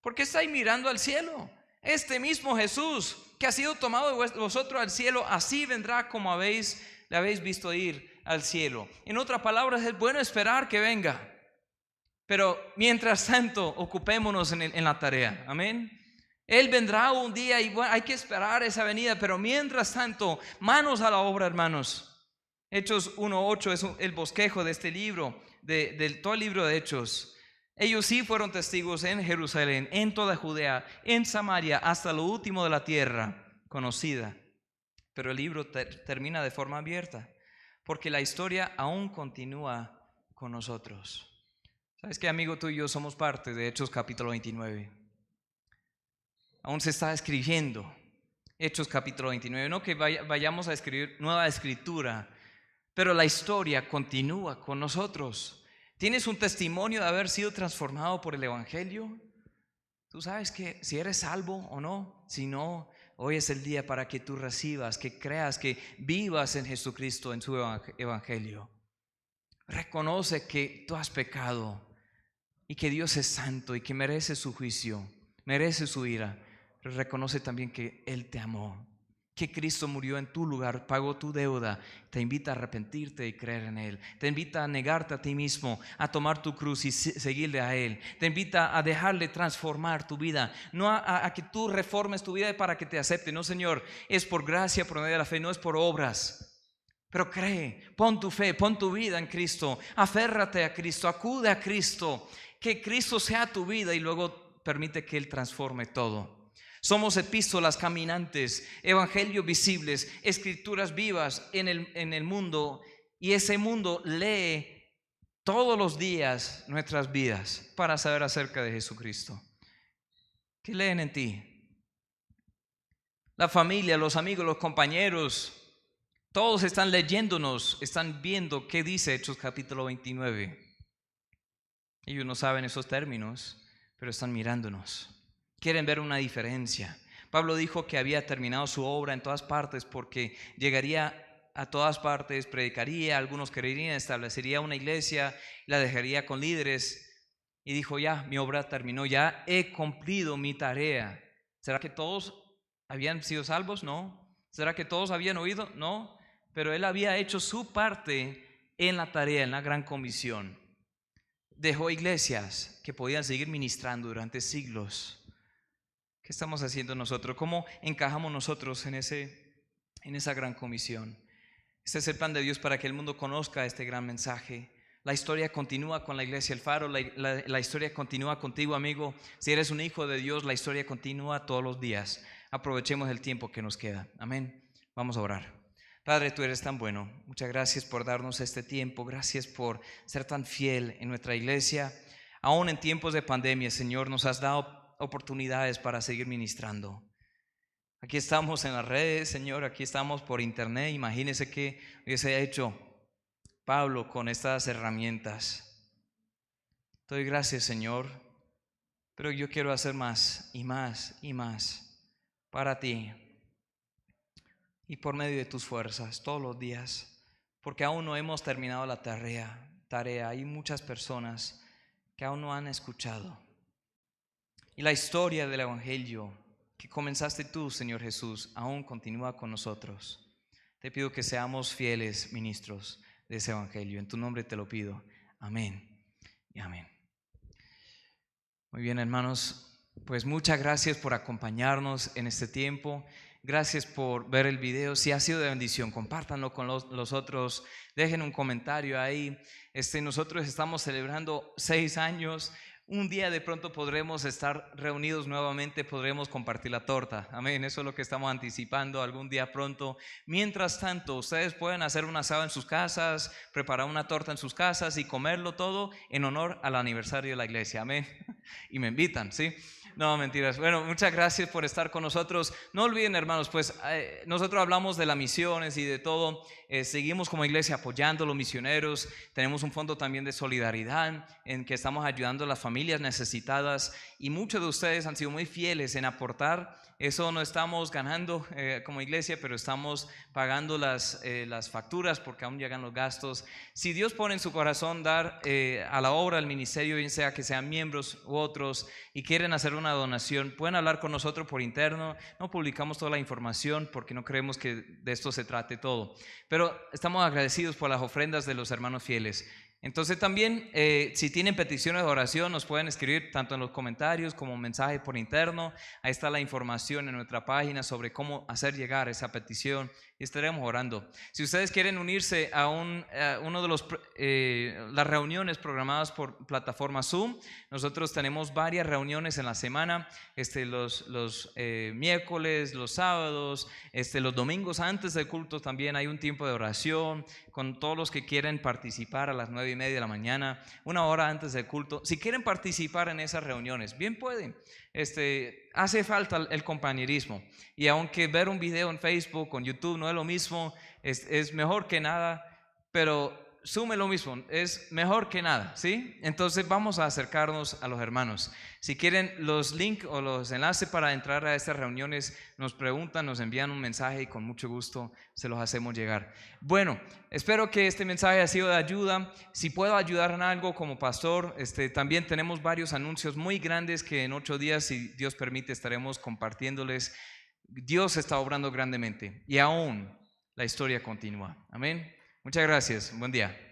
¿por qué estáis mirando al cielo? Este mismo Jesús que ha sido tomado de vosotros al cielo, así vendrá como le habéis visto ir al cielo. En otras palabras, es bueno esperar que venga, pero mientras tanto ocupémonos en la tarea. Amén. Él vendrá un día y bueno, hay que esperar esa venida, pero mientras tanto, manos a la obra, hermanos. Hechos 1:8 es el bosquejo de este libro, de todo el libro de Hechos. Ellos sí fueron testigos en Jerusalén, en toda Judea, en Samaria, hasta lo último de la tierra conocida. Pero el libro termina de forma abierta, porque la historia aún continúa con nosotros. ¿Sabes qué, amigo? Tú y yo somos parte de Hechos capítulo 29. Aún se está escribiendo Hechos capítulo 29. No que vayamos a escribir nueva escritura, pero la historia continúa con nosotros. ¿Tienes un testimonio de haber sido transformado por el evangelio? Tú sabes que si eres salvo o no. Si no, hoy es el día para que tú recibas, que creas, que vivas en Jesucristo, en su evangelio. Reconoce que tú has pecado y que Dios es santo y que merece su juicio, merece su ira. Pero reconoce también que Él te amó que Cristo murió en tu lugar, pagó tu deuda, te invita a arrepentirte y creer en Él. Te invita a negarte a ti mismo, a tomar tu cruz y seguirle a Él. Te invita a dejarle transformar tu vida, no a que tú reformes tu vida para que te acepte. No, Señor, es por gracia, por medio de la fe, no es por obras. Pero cree, pon tu fe, pon tu vida en Cristo, aférrate a Cristo, acude a Cristo, que Cristo sea tu vida y luego permite que Él transforme todo. Somos epístolas caminantes, evangelios visibles, escrituras vivas en el mundo, y ese mundo lee todos los días nuestras vidas para saber acerca de Jesucristo. ¿Qué leen en ti? La familia, los amigos, los compañeros, todos están leyéndonos, están viendo qué dice Hechos capítulo 29. Ellos no saben esos términos, pero están mirándonos. Quieren ver una diferencia. Pablo dijo que había terminado su obra en todas partes porque llegaría a todas partes, predicaría, algunos creerían, establecería una iglesia, la dejaría con líderes y dijo: ya, mi obra terminó, ya he cumplido mi tarea. ¿Será que todos habían sido salvos? No. ¿Será que todos habían oído? No. Pero él había hecho su parte en la tarea, en la gran comisión. Dejó iglesias que podían seguir ministrando durante siglos. ¿Qué estamos haciendo nosotros? ¿Cómo encajamos nosotros en esa gran comisión? Este es el plan de Dios para que el mundo conozca este gran mensaje. La historia continúa con la iglesia El Faro, la historia continúa contigo, amigo. Si eres un hijo de Dios, la historia continúa todos los días. Aprovechemos el tiempo que nos queda. Amén. Vamos a orar. Padre, tú eres tan bueno. Muchas gracias por darnos este tiempo. Gracias por ser tan fiel en nuestra iglesia. Aún en tiempos de pandemia, Señor, nos has dado oportunidades para seguir ministrando. Aquí estamos en las redes, Señor, aquí estamos por internet. Imagínese qué hubiese hecho Pablo con estas herramientas. Te doy gracias, Señor, pero yo quiero hacer más y más y más para ti y por medio de tus fuerzas todos los días, porque aún no hemos terminado la tarea. Hay muchas personas que aún no han escuchado. Y la historia del evangelio que comenzaste tú, Señor Jesús, aún continúa con nosotros. Te pido que seamos fieles ministros de ese evangelio. En tu nombre te lo pido. Amén y amén. Muy bien, hermanos, pues muchas gracias por acompañarnos en este tiempo. Gracias por ver el video. Si ha sido de bendición, compártanlo con los otros. Dejen un comentario ahí. Nosotros estamos celebrando 6 años. Un día de pronto podremos estar reunidos nuevamente, podremos compartir la torta. Amén, eso es lo que estamos anticipando algún día pronto. Mientras tanto, ustedes pueden hacer un asado en sus casas, preparar una torta en sus casas y comerlo todo en honor al aniversario de la iglesia. Amén. Y me invitan, ¿sí? No, mentiras. Bueno, muchas gracias por estar con nosotros. No olviden, hermanos, pues nosotros hablamos de las misiones y de todo. Seguimos como iglesia apoyando a los misioneros. Tenemos un fondo también de solidaridad en que estamos ayudando a las familias necesitadas. Y muchos de ustedes han sido muy fieles en aportar. Eso no estamos ganando como iglesia, pero estamos pagando las facturas porque aún llegan los gastos. Si Dios pone en su corazón dar a la obra, al ministerio, bien sea que sean miembros u otros, y quieren hacer una donación, pueden hablar con nosotros por interno. No publicamos toda la información porque no creemos que de esto se trate todo, pero estamos agradecidos por las ofrendas de los hermanos fieles. Entonces también si tienen peticiones de oración nos pueden escribir tanto en los comentarios como mensaje por interno. Ahí está la información en nuestra página sobre cómo hacer llegar esa petición y estaremos orando. Si ustedes quieren unirse a uno de las reuniones programadas por plataforma Zoom, nosotros tenemos varias reuniones en la semana, los miércoles, los sábados, los domingos antes del culto también hay un tiempo de oración con todos los que quieren participar a las 9:30 de la mañana, 1 hora antes del culto. Si quieren participar en esas reuniones, bien pueden. Hace falta el compañerismo, y aunque ver un video en Facebook o en YouTube no es lo mismo, es mejor que nada, pero sume lo mismo, es mejor que nada, ¿sí? Entonces vamos a acercarnos a los hermanos. Si quieren los links o los enlaces para entrar a estas reuniones, nos preguntan, nos envían un mensaje y con mucho gusto se los hacemos llegar. Bueno, espero que este mensaje haya sido de ayuda. Si puedo ayudar en algo como pastor, también tenemos varios anuncios muy grandes que en 8 días, si Dios permite, estaremos compartiéndoles. Dios está obrando grandemente y aún la historia continúa. Amén. Muchas gracias. Buen día.